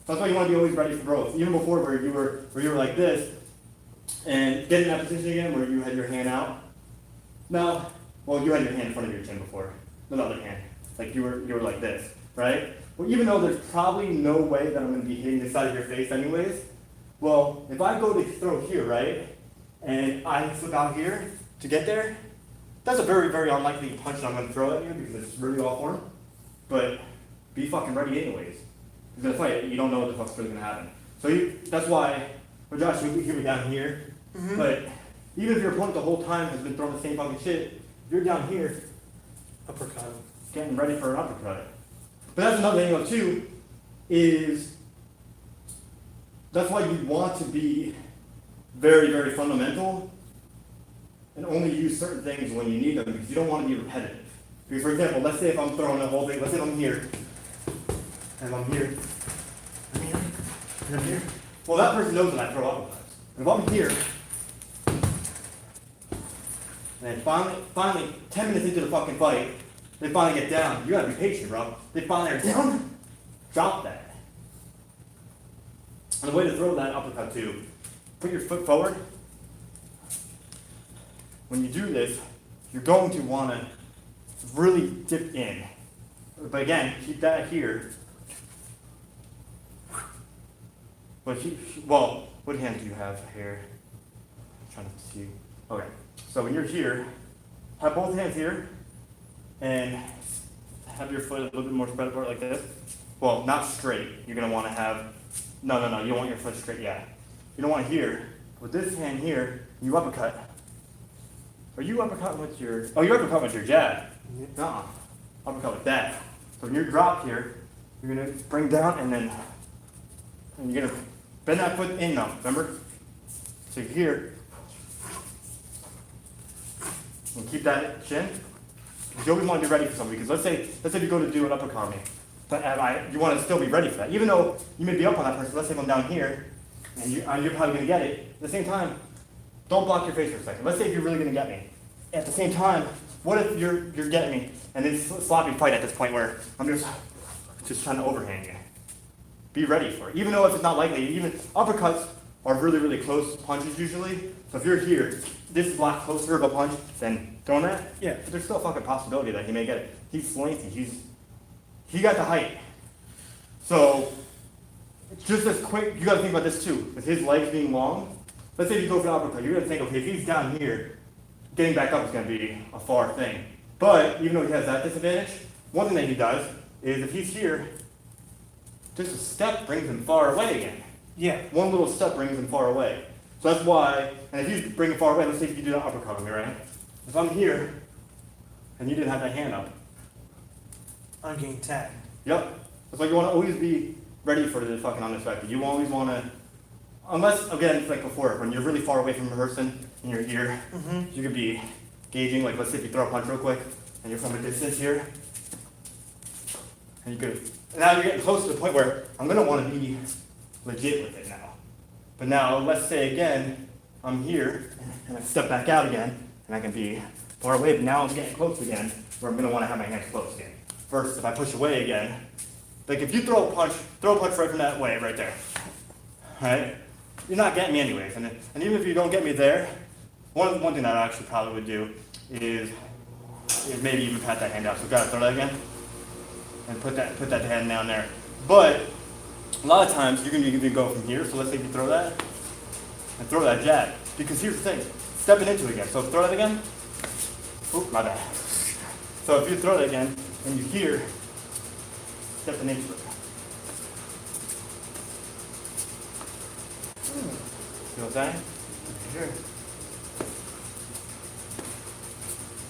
So that's why you want to be always ready for growth. Even before where you were like this, and get in that position again where you had your hand out. Now, well, you had your hand in front of your chin before, the other hand. Like you were like this, right? Well, even though there's probably no way that I'm going to be hitting this side of your face anyways, well, if I go to throw here, right, and I flip out here to get there, that's a very, very unlikely punch that I'm going to throw at you because it's really off form. But be fucking ready anyways. He's going to fight it. You don't know what the fuck's really going to happen. So that's why, well, Josh, you hear me down here, but even if your opponent the whole time has been throwing the same fucking shit, you're down here, uppercut. getting ready for an uppercut. But that's another thing though too, is that's why you want to be very, very fundamental and only use certain things when you need them because you don't want to be repetitive. Because for example, let's say if I'm throwing a whole thing, let's say I'm here, and I'm here, and I'm here. Well, that person knows that I throw uppercuts. And if I'm here, and finally, 10 minutes into the fucking fight, they finally get down. You gotta be patient, bro. They finally are down. Drop that. And the way to throw that uppercut too, put your foot forward. When you do this, you're going to want to really dip in. But again, keep that here. But well, what hand do you have here? I'm trying to see. Okay. So when you're here, have both hands here, and have your foot a little bit more spread apart like this. Well, not straight. You're gonna want to have, no. You don't want your foot straight. Yeah. You don't want here. With this hand here, you uppercut. Are you uppercutting with your? Oh, you're uppercutting with your jab. Nuh-uh. Uppercut with that. So when you're dropped here, you're gonna bring down and you're gonna bend that foot in now. Remember? So here. And keep that chin. You always want to be ready for something because let's say you go to do an uppercut on me, but you want to still be ready for that. Even though you may be up on that person, let's say if I'm down here, and you're probably going to get it. At the same time, don't block your face for a second. Let's say if you're really going to get me. At the same time, what if you're getting me, and it's a sloppy fight at this point where I'm just trying to overhand you. Be ready for it. Even though if it's not likely, even uppercuts are really, really close punches usually. So if you're here, this is a lot closer of a punch than throwing that. Yeah. But there's still a fucking possibility that he may get it. He's lengthy. He got the height. So just as quick, you gotta think about this too. With his legs being long, let's say you go for an uppercut, you're gonna think, okay, if he's down here, getting back up is gonna be a far thing. But even though he has that disadvantage, one thing that he does is if he's here, just a step brings him far away again. Yeah. One little step brings him far away. So that's why, and if you bring him far away, let's say if you do an uppercut on me, right? If I'm here, and you didn't have that hand up, I'm getting tagged. yep. That's why you want to always be ready for the fucking unexpected. You always want to, unless, again, it's like before, when you're really far away from a person, and you're here, you could be gauging, like let's say if you throw a punch real quick, and you're from a distance here, and you could, now you're getting close to the point where I'm going to want to be legit with it now. But now, let's say again, I'm here, and I step back out again, and I can be far away, but now I'm getting close again, where I'm going to want to have my hands close again. First, if I push away again, like if you throw a punch right from that way, right there, right? You're not getting me anyways, and even if you don't get me there, one thing that I actually probably would do is maybe even pat that hand out. So gotta throw that again, and put that hand down there. But a lot of times you can even go from here. So let's say you throw that and throw that jab, because here's the thing: stepping into it again. So throw that again. Oop, my bad. So if you throw that again and you here, stepping into it. See what I'm saying? Here.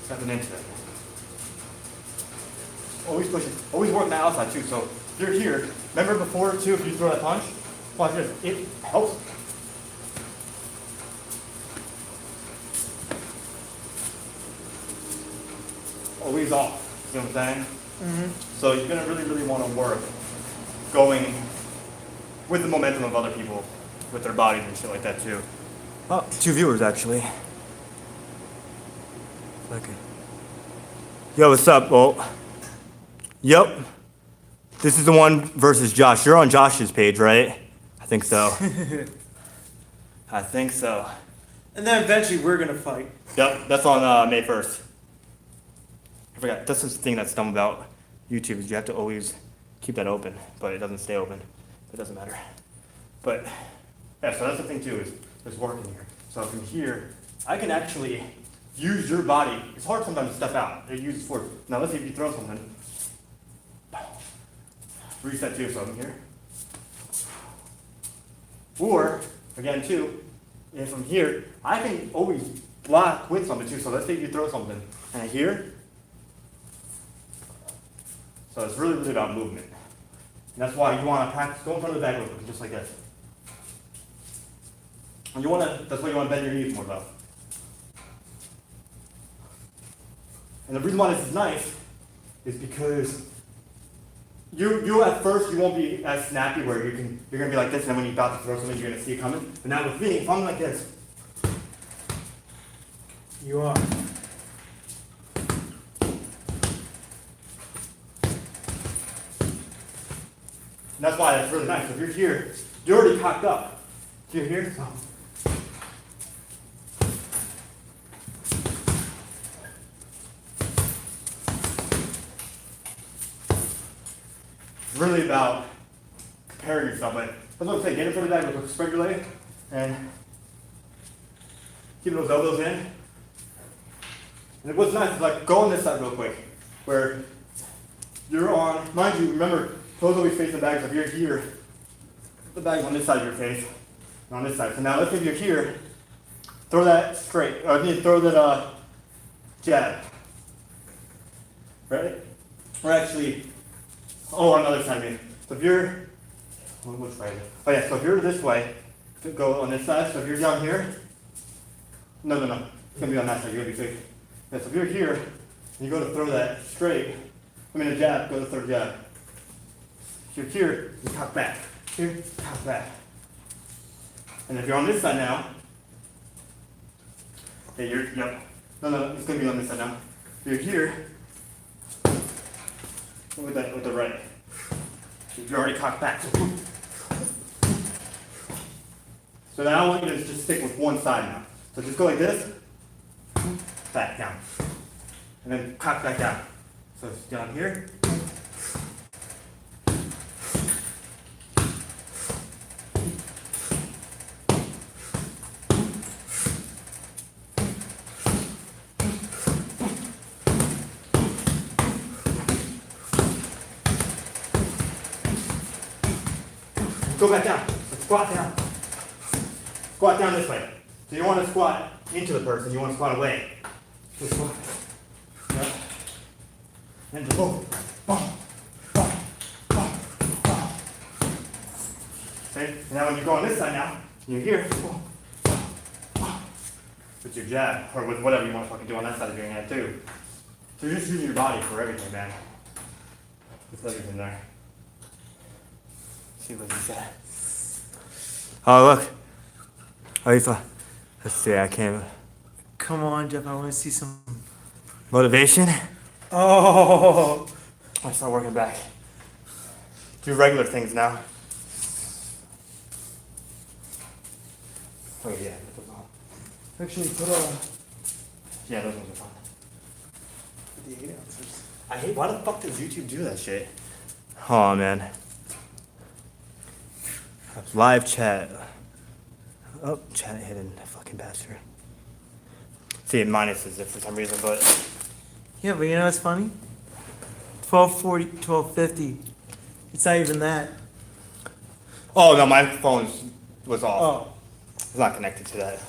Stepping into it. Always pushing. Always working the outside too. So if you're here, remember before too, if you throw that punch, watch this. It helps. Always off. See what I'm saying? So you're gonna really, really want to work going with the momentum of other people, with their bodies and shit like that too. Oh, 2 viewers actually. Okay. Yo, what's up? Well, yep. This is the one versus Josh. You're on Josh's page, right? I think so. I think so. And then eventually we're gonna fight. Yep, that's on May 1st. I forgot. That's the thing that's dumb about YouTube is you have to always keep that open, but it doesn't stay open. It doesn't matter. But yeah, so that's the thing too is working here. So from here, I can actually use your body. It's hard sometimes to step out. It uses force. Now let's see if you throw something. Reset too, so I'm here. Or again too, if I'm here, I can always block with something too. So let's say if you throw something and I here. So it's really, really about movement. And that's why you want to practice, go in front of the bag real quick, just like this. And you want to, that's why you want to bend your knees more though. And the reason why this is nice is because you at first, you won't be as snappy where you're going to be like this, and then when you're about to throw something, you're going to see it coming. But now with me, if I'm like this. You are. And that's why that's really nice. If you're here, you're already cocked up. If you're here, so. It's really about preparing yourself. But that's what I'm saying. Get in front of the bag, spread your leg, and keep those elbows in. And what's nice is like go on this side real quick, where you're on. Mind you, remember. Toes always face the bag. So if you're here, the bag's on this side of your face, and on this side. So now let's say if you're here, throw that straight. Or throw that jab. Right? Or actually, on the other side of me. So if you're, which way? Oh yeah, so if you're this way, go on this side. So if you're down here, no. It's gonna be on that side. You're gonna be safe. Yeah, so if you're here, and you go to throw that straight, a jab, go to throw jab. You're here, you cock back. Here, cock back. And if you're on this side now, okay, yep. No, it's gonna be on this side now. You're here, with the right. You're already cocked back. So So now I want you to just stick with one side now. So just go like this, back down. And then cock back down. So it's down here. Go back down. Squat down. Squat down this way. So you want to squat into the person, you want to squat away. So squat. Yep. And just boom, boom, boom, boom, boom. Okay? Now when you go on this side now, you're here. Boom, boom, boom. With your jab, or with whatever you want to fucking do on that side of your hand too. So you're just using your body for everything, man. Just everything there. See what he said. Oh look. Oh, you thought. Let's see. I can't. Come on, Jeff. I want to see some. Motivation. Oh. I start working back. Do regular things now. Oh yeah. Actually, put on. Yeah, those ones are fun. The 8 ounces. I hate. Why the fuck does YouTube do that shit? Oh man. Live chat. Oh, chat hidden, fucking bastard. See, it minuses it for some reason, but Yeah, but you know what's funny? 1240, 1250. It's not even that. oh no, my phone was off. Oh. It's not connected to that.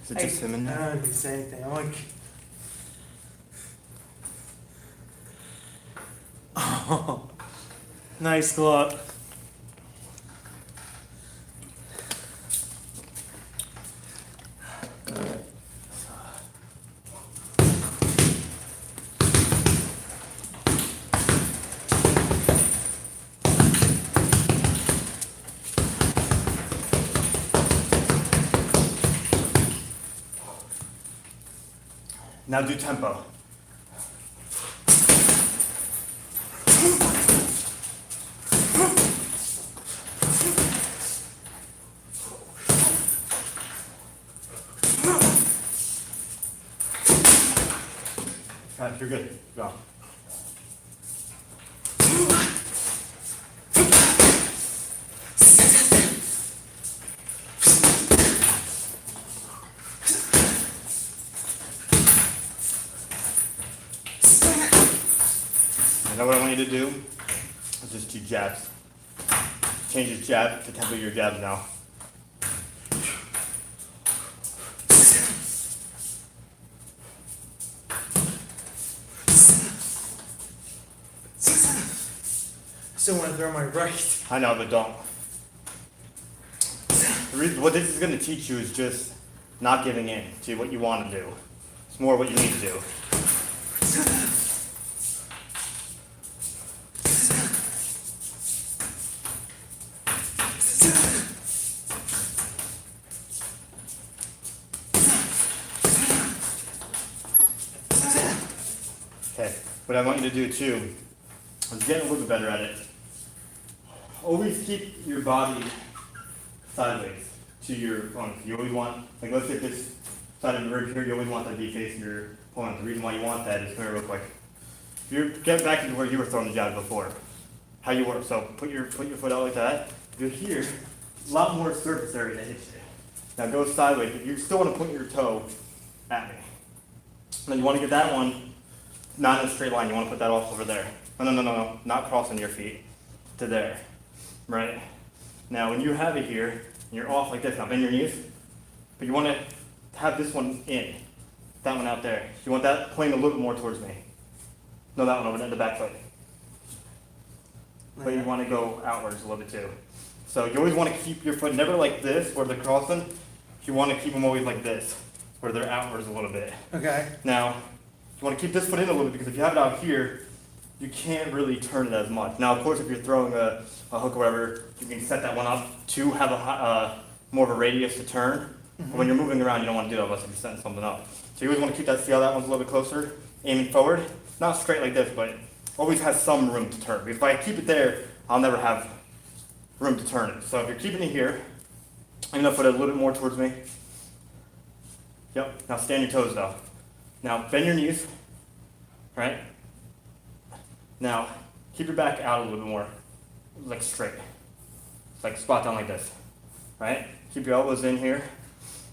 Is it just him in I there? don't need to say anything. I'm like. Oh. Nice glove. Now do tempo. Alright, you're good. Go. Now what I want you to do is just do jabs. Change your jab to tempo your jabs now. Still want to throw my right. I know, but don't. The reason, what this is going to teach you is just not giving in to what you want to do. It's more what you need to do. Okay, what I want you to do too is get a little bit better at it. Always keep your body sideways to your opponent. You always want, like let's say this side of the rib here, you always want that to be facing your opponent. The reason why you want that is, come here real quick. You get back into where you were throwing the jab before. How you work. So put your foot out like that. You're here, a lot more surface area to hit you. Now go sideways, but you still want to point your toe at me. Then you want to get that one not in a straight line. You want to put that off over there. No. Not crossing your feet to there. Right? Now when you have it here, you're off like this. Now bend your knees. But you want to have this one in. That one out there. You want that playing a little bit more towards me. No, that one over there, the back foot. But you want to go outwards a little bit too. So you always want to keep your foot never like this, where they're crossing. You want to keep them always like this, where they're outwards a little bit. Okay. Now, you want to keep this foot in a little bit because if you have it out here, you can't really turn it as much. Now, of course, if you're throwing a hook or whatever, you can set that one up to have more of a radius to turn. But when you're moving around, you don't want to do that unless you're setting something up. So you always want to keep that, see how that one's a little bit closer, aiming forward. Not straight like this, but always has some room to turn. Because if I keep it there, I'll never have room to turn it. So if you're keeping it here, I'm gonna put it a little bit more towards me. Yep, now stand your toes though. Now bend your knees, right? Now keep your back out a little bit more, like straight. It's like squat down like this, right? Keep your elbows in here.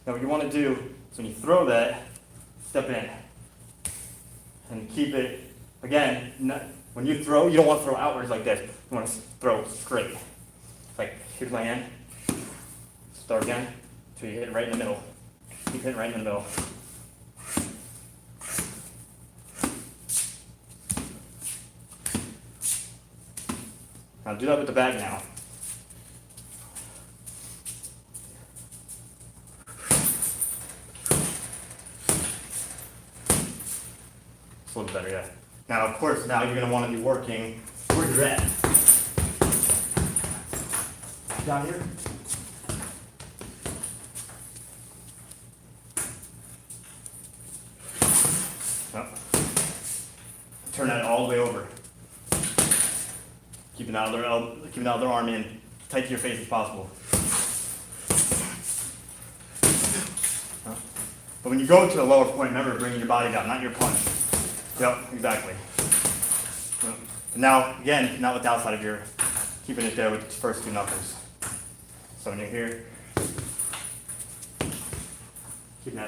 Now what you wanna do is when you throw that, step in. And keep it, again, when you throw, you don't want to throw outwards like this. You want to throw straight. Like, here's my hand. Start again, until you hit it right in the middle. Keep hitting right in the middle. Now do that with the bag now. It's a little better, yeah. Now, of course, now you're going to want to be working where you're at. Down here. Oh. Turn that all the way over. Keeping out of their arm in, tight to your face as possible. But when you go to the lower point, remember bringing your body down, not your punch. Yep, exactly. And now, again, not with the outside of your, keeping it there with the first two knuckles. So when you're here, keeping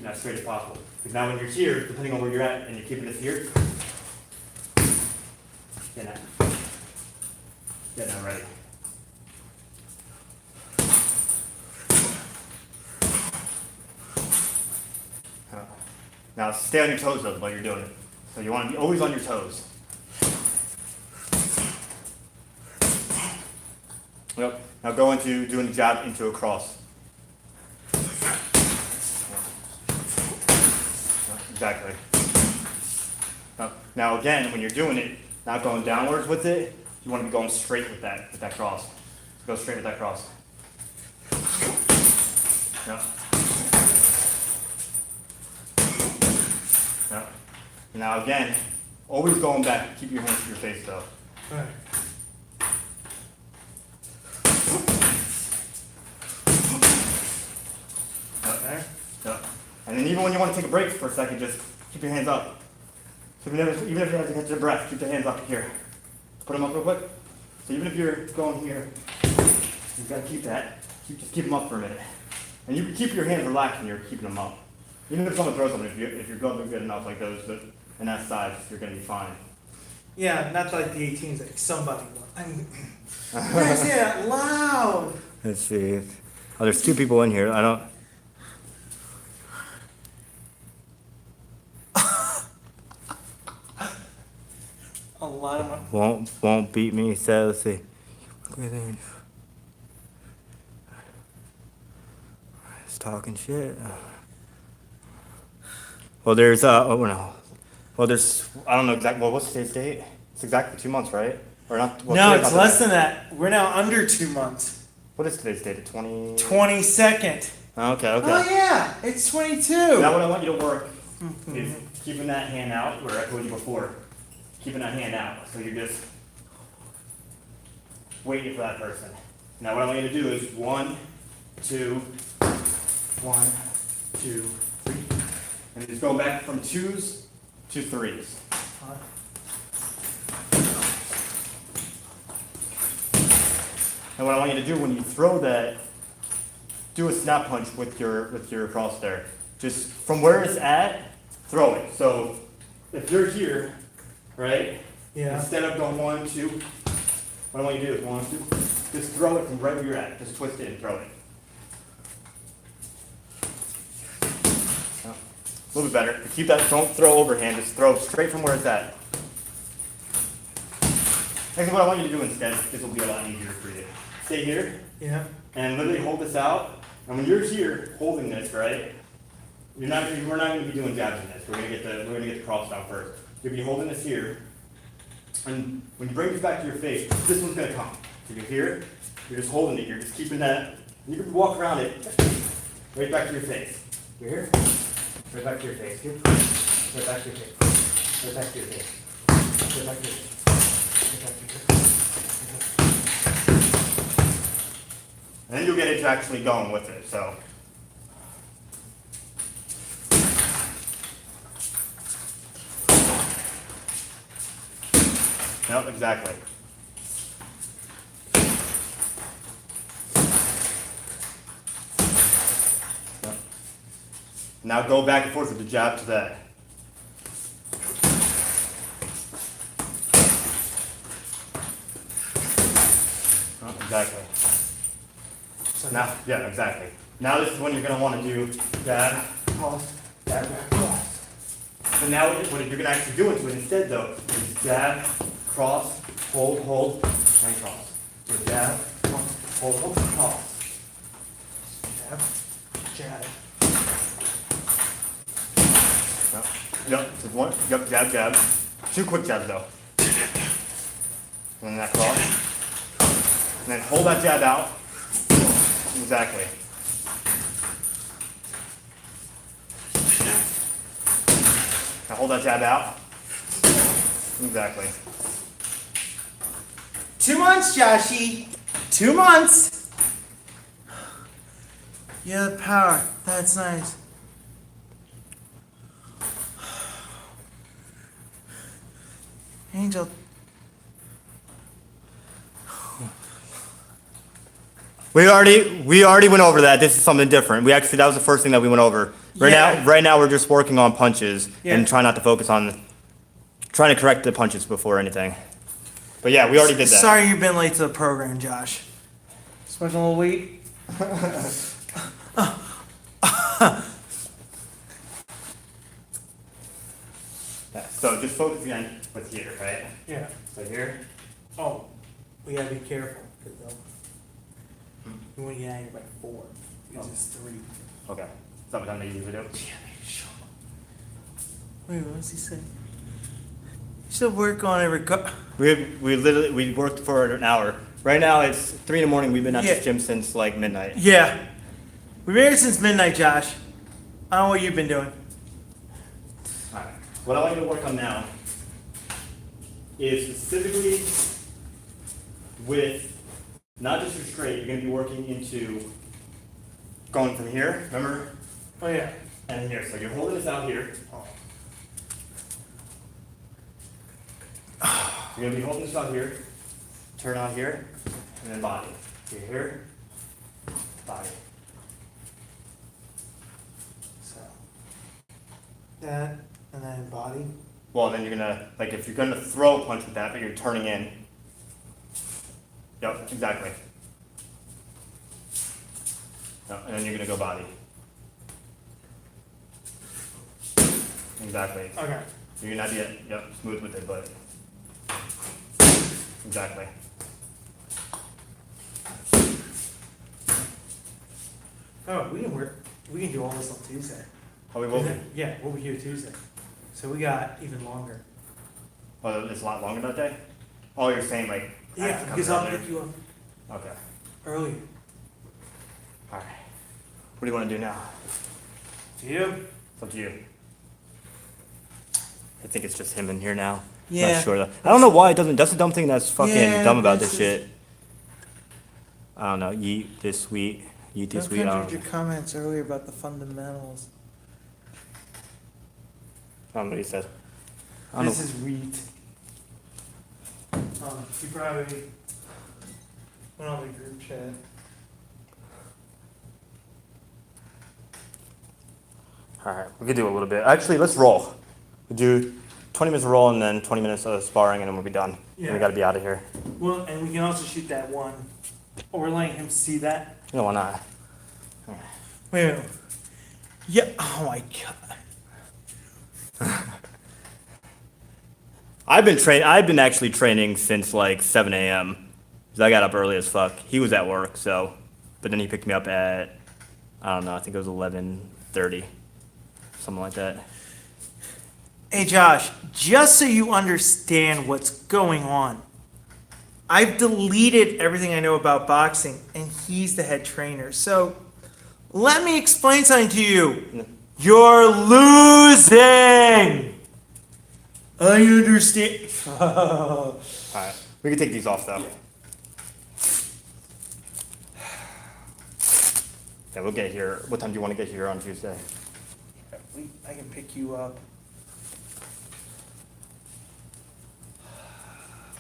that straight as possible. Because now when you're here, depending on where you're at, and you're keeping this here, get that ready. Now stay on your toes though while you're doing it. So you want to be always on your toes. Yep. Now go into doing the jab into a cross. Exactly. Now again, when you're doing it, not going downwards with it, you want to be going straight with that cross. Go straight with that cross. Yep. Yep. Now again, always going back. Keep your hands to your face though. Alright. Okay. Yep. And then even when you want to take a break for a second, just keep your hands up. So even if you have to catch your breath, keep your hands up here. Put them up real quick. So even if you're going here, you've got to keep that. Just keep them up for a minute. And you can keep your hands relaxed when you're keeping them up. Even if someone throws something, if your gloves are good enough like those, but in that size, you're going to be fine. Yeah, not like the 18s, like somebody. I mean, you guys say that loud. Let's see. Oh, there's two people in here. I don't. A lot of them. Won't beat me. So let's see. It's talking shit. Well, there's oh no. Well, there's I don't know exactly. Well, what's today's date? It's exactly 2 months, right? Or not? Well, No, today's it's not less the- than that. We're now under 2 months. What is today's date? The 20. 22nd. Okay. Oh yeah, it's 22. Now what I want you to work is keeping that hand out, where I told you before. Keeping that hand out. So you're just waiting for that person. Now what I want you to do is 1, 2, 1, 2, 3. And just go back from 2s to 3s. And what I want you to do when you throw that, do a snap punch with your cross there. Just from where it's at, throw it. So if you're here, right? Yeah. Instead of going 1, 2, what I want you to do is 1, 2. Just throw it from right where you're at. Just twist it and throw it. Oh, a little bit better. Keep that. Don't throw overhand. Just throw straight from where it's at. Actually, what I want you to do instead, this will be a lot easier for you. stay here, Yeah. and literally hold this out. And when you're here holding this, right, we're not going to be doing jabs in this. We're going to get the cross down first. You'll be holding this here, and when you bring this back to your face, this one's going to come. So you're here, you're just holding it. You're just keeping that. You can walk around it, right back to your face. You're here, right back to your face. Here, right back to your face. Right back to your face. Right back to your face. Right back to your face. And then you'll get it to actually going with it. So. Yep, exactly. Yep. Now go back and forth with the jab to that. Oh, exactly. Now, yeah, exactly. Now this is when you're going to want to do jab, cross, jab, cross. But now what you're going to actually do into it instead, though, is jab, cross, hold, and cross. So jab, cross, hold, cross. Jab, jab. Yep, just one. Yep, jab, jab. 2 quick jabs though. And then that cross. And then hold that jab out. Exactly. Now hold that jab out. Exactly. 2 months, Joshy. 2 months. Yeah, the power. That's nice. Angel. We already went over that. This is something different. That was the first thing that we went over. Right now we're just working on punches and trying not to focus on trying to correct the punches before anything. But yeah, we already did that. Sorry you've been late to the program, Josh. Smoking a little weed. Yeah, so just focus again with here, right? Yeah. So here. Oh, we gotta be careful because you want to get angry by 4 because it's 3. Okay. Something they usually do. Yeah, sure. Wait, what's he saying? You should work on it. We worked for an hour. Right now it's 3 in the morning. We've been at this gym since like midnight. Yeah. We've been here since midnight, Josh. I don't know what you've been doing. Alright. What I want you to work on now is specifically with not just your straight, you're going to be working into going from here, remember? Oh, yeah. And here. So you're holding this out here. You're going to be holding this out here, turn out here, and then body. You're here, body. So, that, and then body. Well, then you're going to, like if you're going to throw a punch with that, but you're turning in. Yep, exactly. Yep, and then you're going to go body. Exactly. Okay. You're not yet, smooth with it, but exactly. Oh, we can do all this on Tuesday. Oh, we will be. Yeah, we'll be here Tuesday. So we got even longer. Oh, it's a lot longer that day? Oh, you're saying like. I have Yeah, to come because down I'll there? pick you up Okay. earlier. Alright. What do you want to do now? Do you? It's up to you. I think it's just him in here now. Yeah. Not sure though. I don't know why it doesn't. That's the dumb thing that's fucking Yeah, dumb about this this is- shit. I don't know. Yeet this week. Yeet this Don't week. I contradict don't, your comments earlier about the fundamentals. I don't know what he said. I don't This know. is wheat. You probably went on the group chat. Alright, we could do a little bit. Actually, let's roll. We'll do 20 minutes of roll and then 20 minutes of sparring and then we'll be done. Yeah. And we gotta be out of here. Well, and we can also shoot that one. Or we're letting him see that. No, why not? Wait a minute. Yeah. Oh my god. I've been actually training since like 7 a.m. because I got up early as fuck. He was at work, so, but then he picked me up at, I don't know, I think it was 11:30, something like that. Hey Josh, just so you understand what's going on, I've deleted everything I know about boxing, and he's the head trainer. So let me explain something to you. You're losing. I understand. All right, we can take these off though. Yeah, we'll get here. What time do you want to get here on Tuesday? I can pick you up.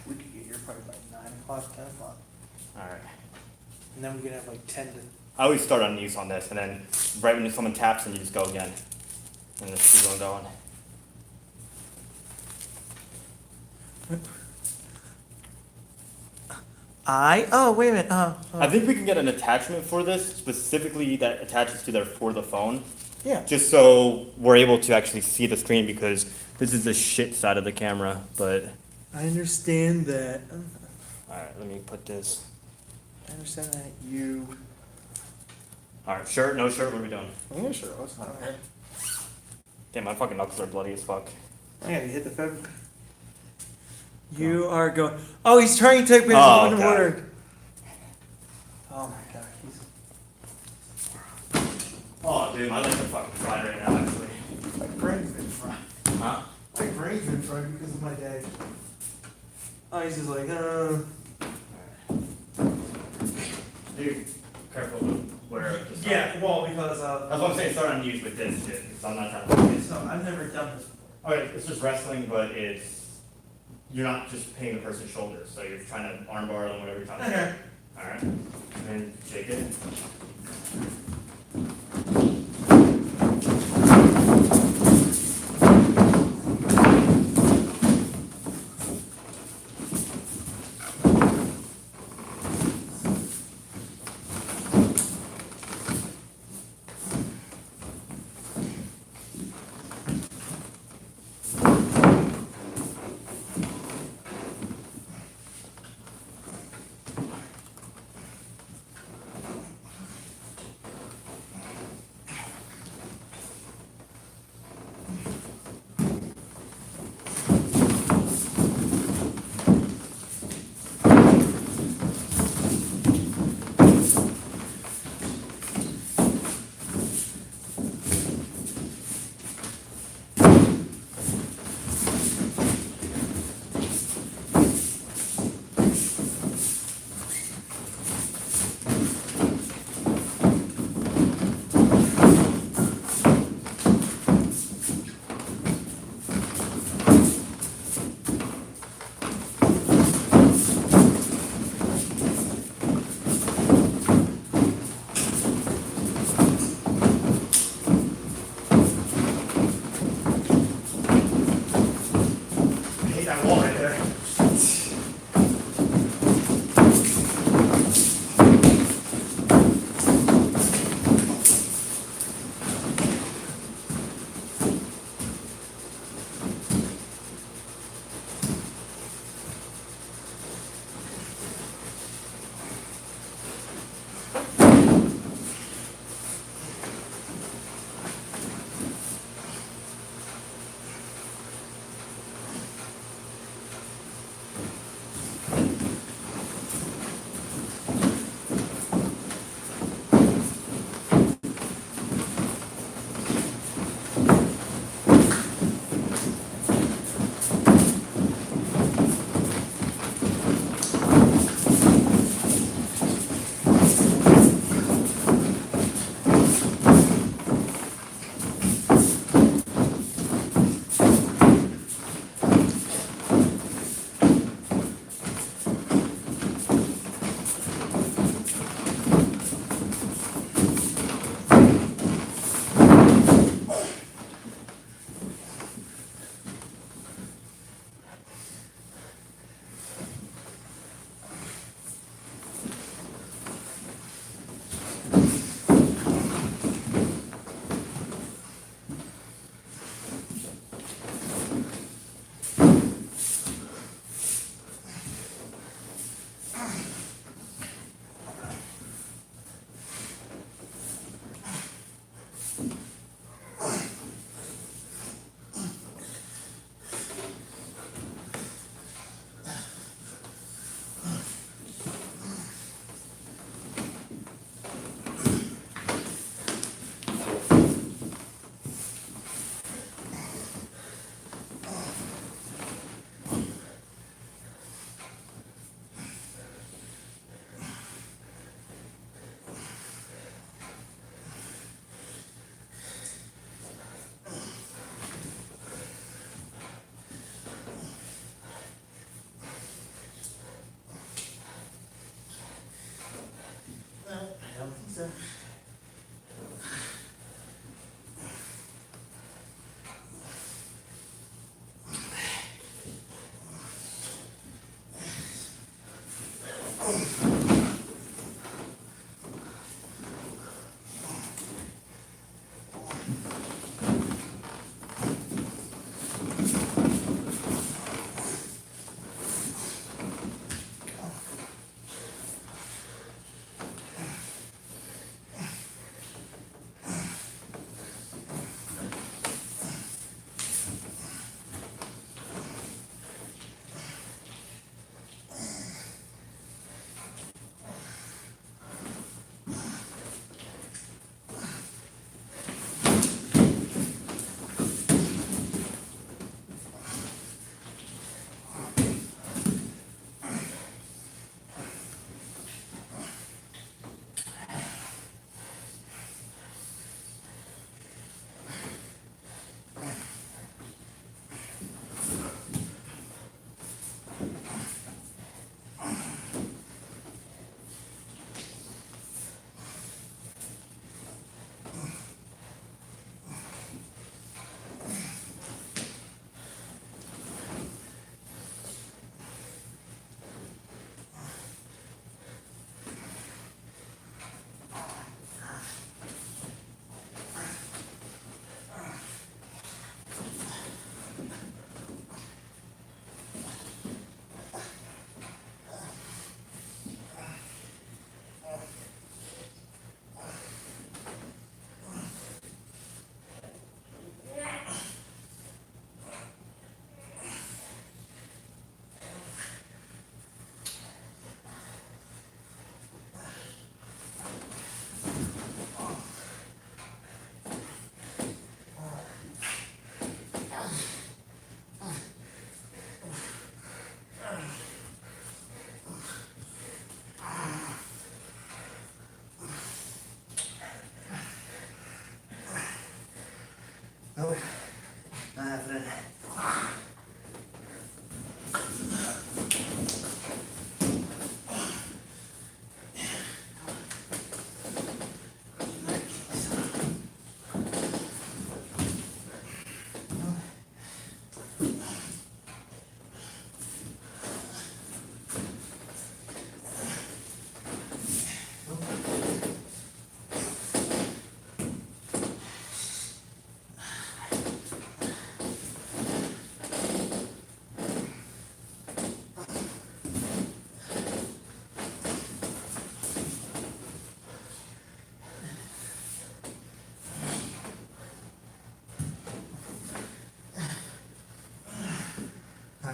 We could get here probably by 9 o'clock, 10 o'clock. All right. And then we can have like 10 to. I always start on use on this, and then right when someone taps, and you just go again, and just keep on going. Oh, wait a minute. I think we can get an attachment for this, specifically that attaches to there for the phone, Yeah. just so we're able to actually see the screen, because this is the shit side of the camera, but, I understand that. alright, let me put this. I understand that you. Alright, shirt, no shirt, what are we doing? Yeah, sure. What's not here? Damn, my fucking knuckles are bloody as fuck. I gotta hit the Feb. You are going. Oh, he's trying to take me Oh, as one God. word. Oh my god. Oh, dude, my legs are fucking fried right now, actually. My brain's been fried. Huh? My brain's been fried because of my day. Oh, he's just like, Dude, careful where. Yeah, well, because That's what I'm saying, start on use with this shit, because I'm not trying to focus. so I've never done this. Okay, it's just wrestling, but you're not just hitting the person's shoulders, so you're trying to armbar them, whatever you're trying to do. Okay. Alright, and then shake it.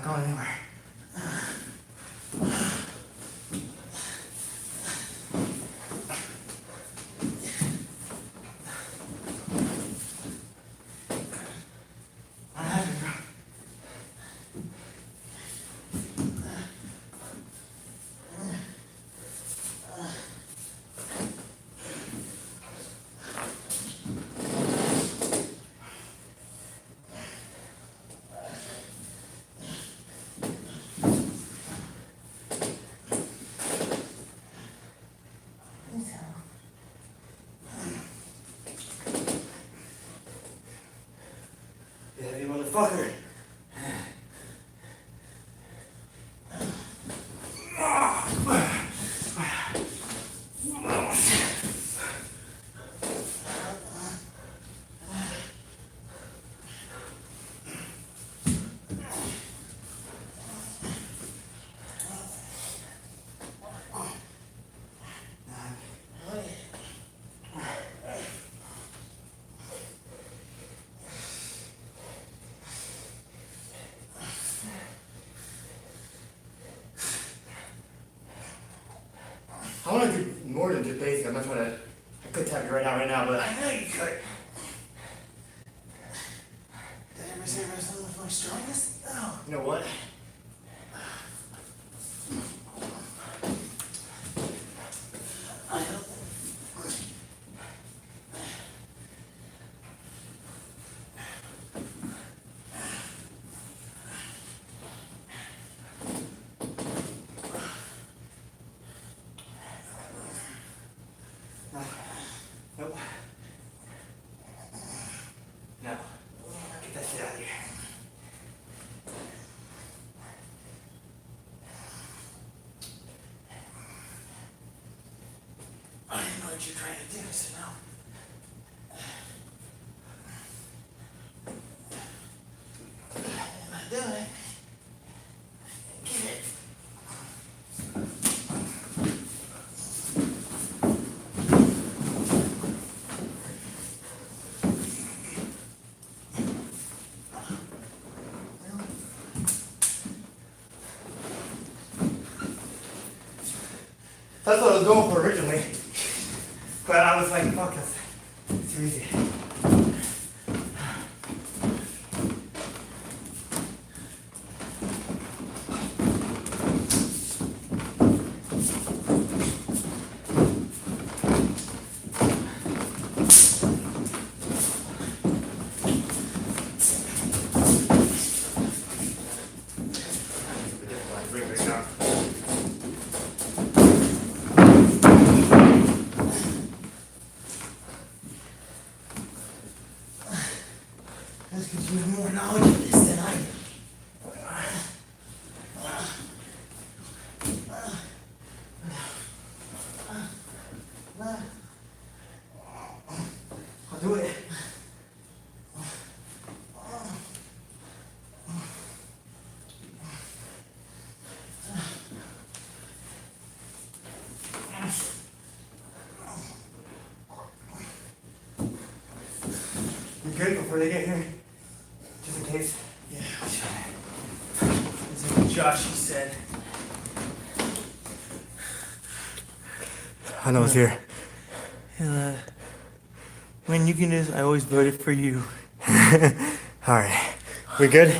going anywhere. I'm happy, bro. Yeah, you motherfucker. I want to do more than just basic. I'm not trying to. I could tap you right now, but I know you could. Did I ever say wrestling was my strongest? No. You know what? I don't. Nope. No. Get that shit out of here. I didn't know what you're trying to do, so no. I'm not doing it. Get it. That's what I was going for originally. But I was like, fuck this. It's too easy. Bring this down. That's because you have more knowledge of this than I do. I'll do it. You good before they get here? Just in case. Yeah. It's like Josh, he said. I know it's here. When you can just, I always voted for you. Alright. We good?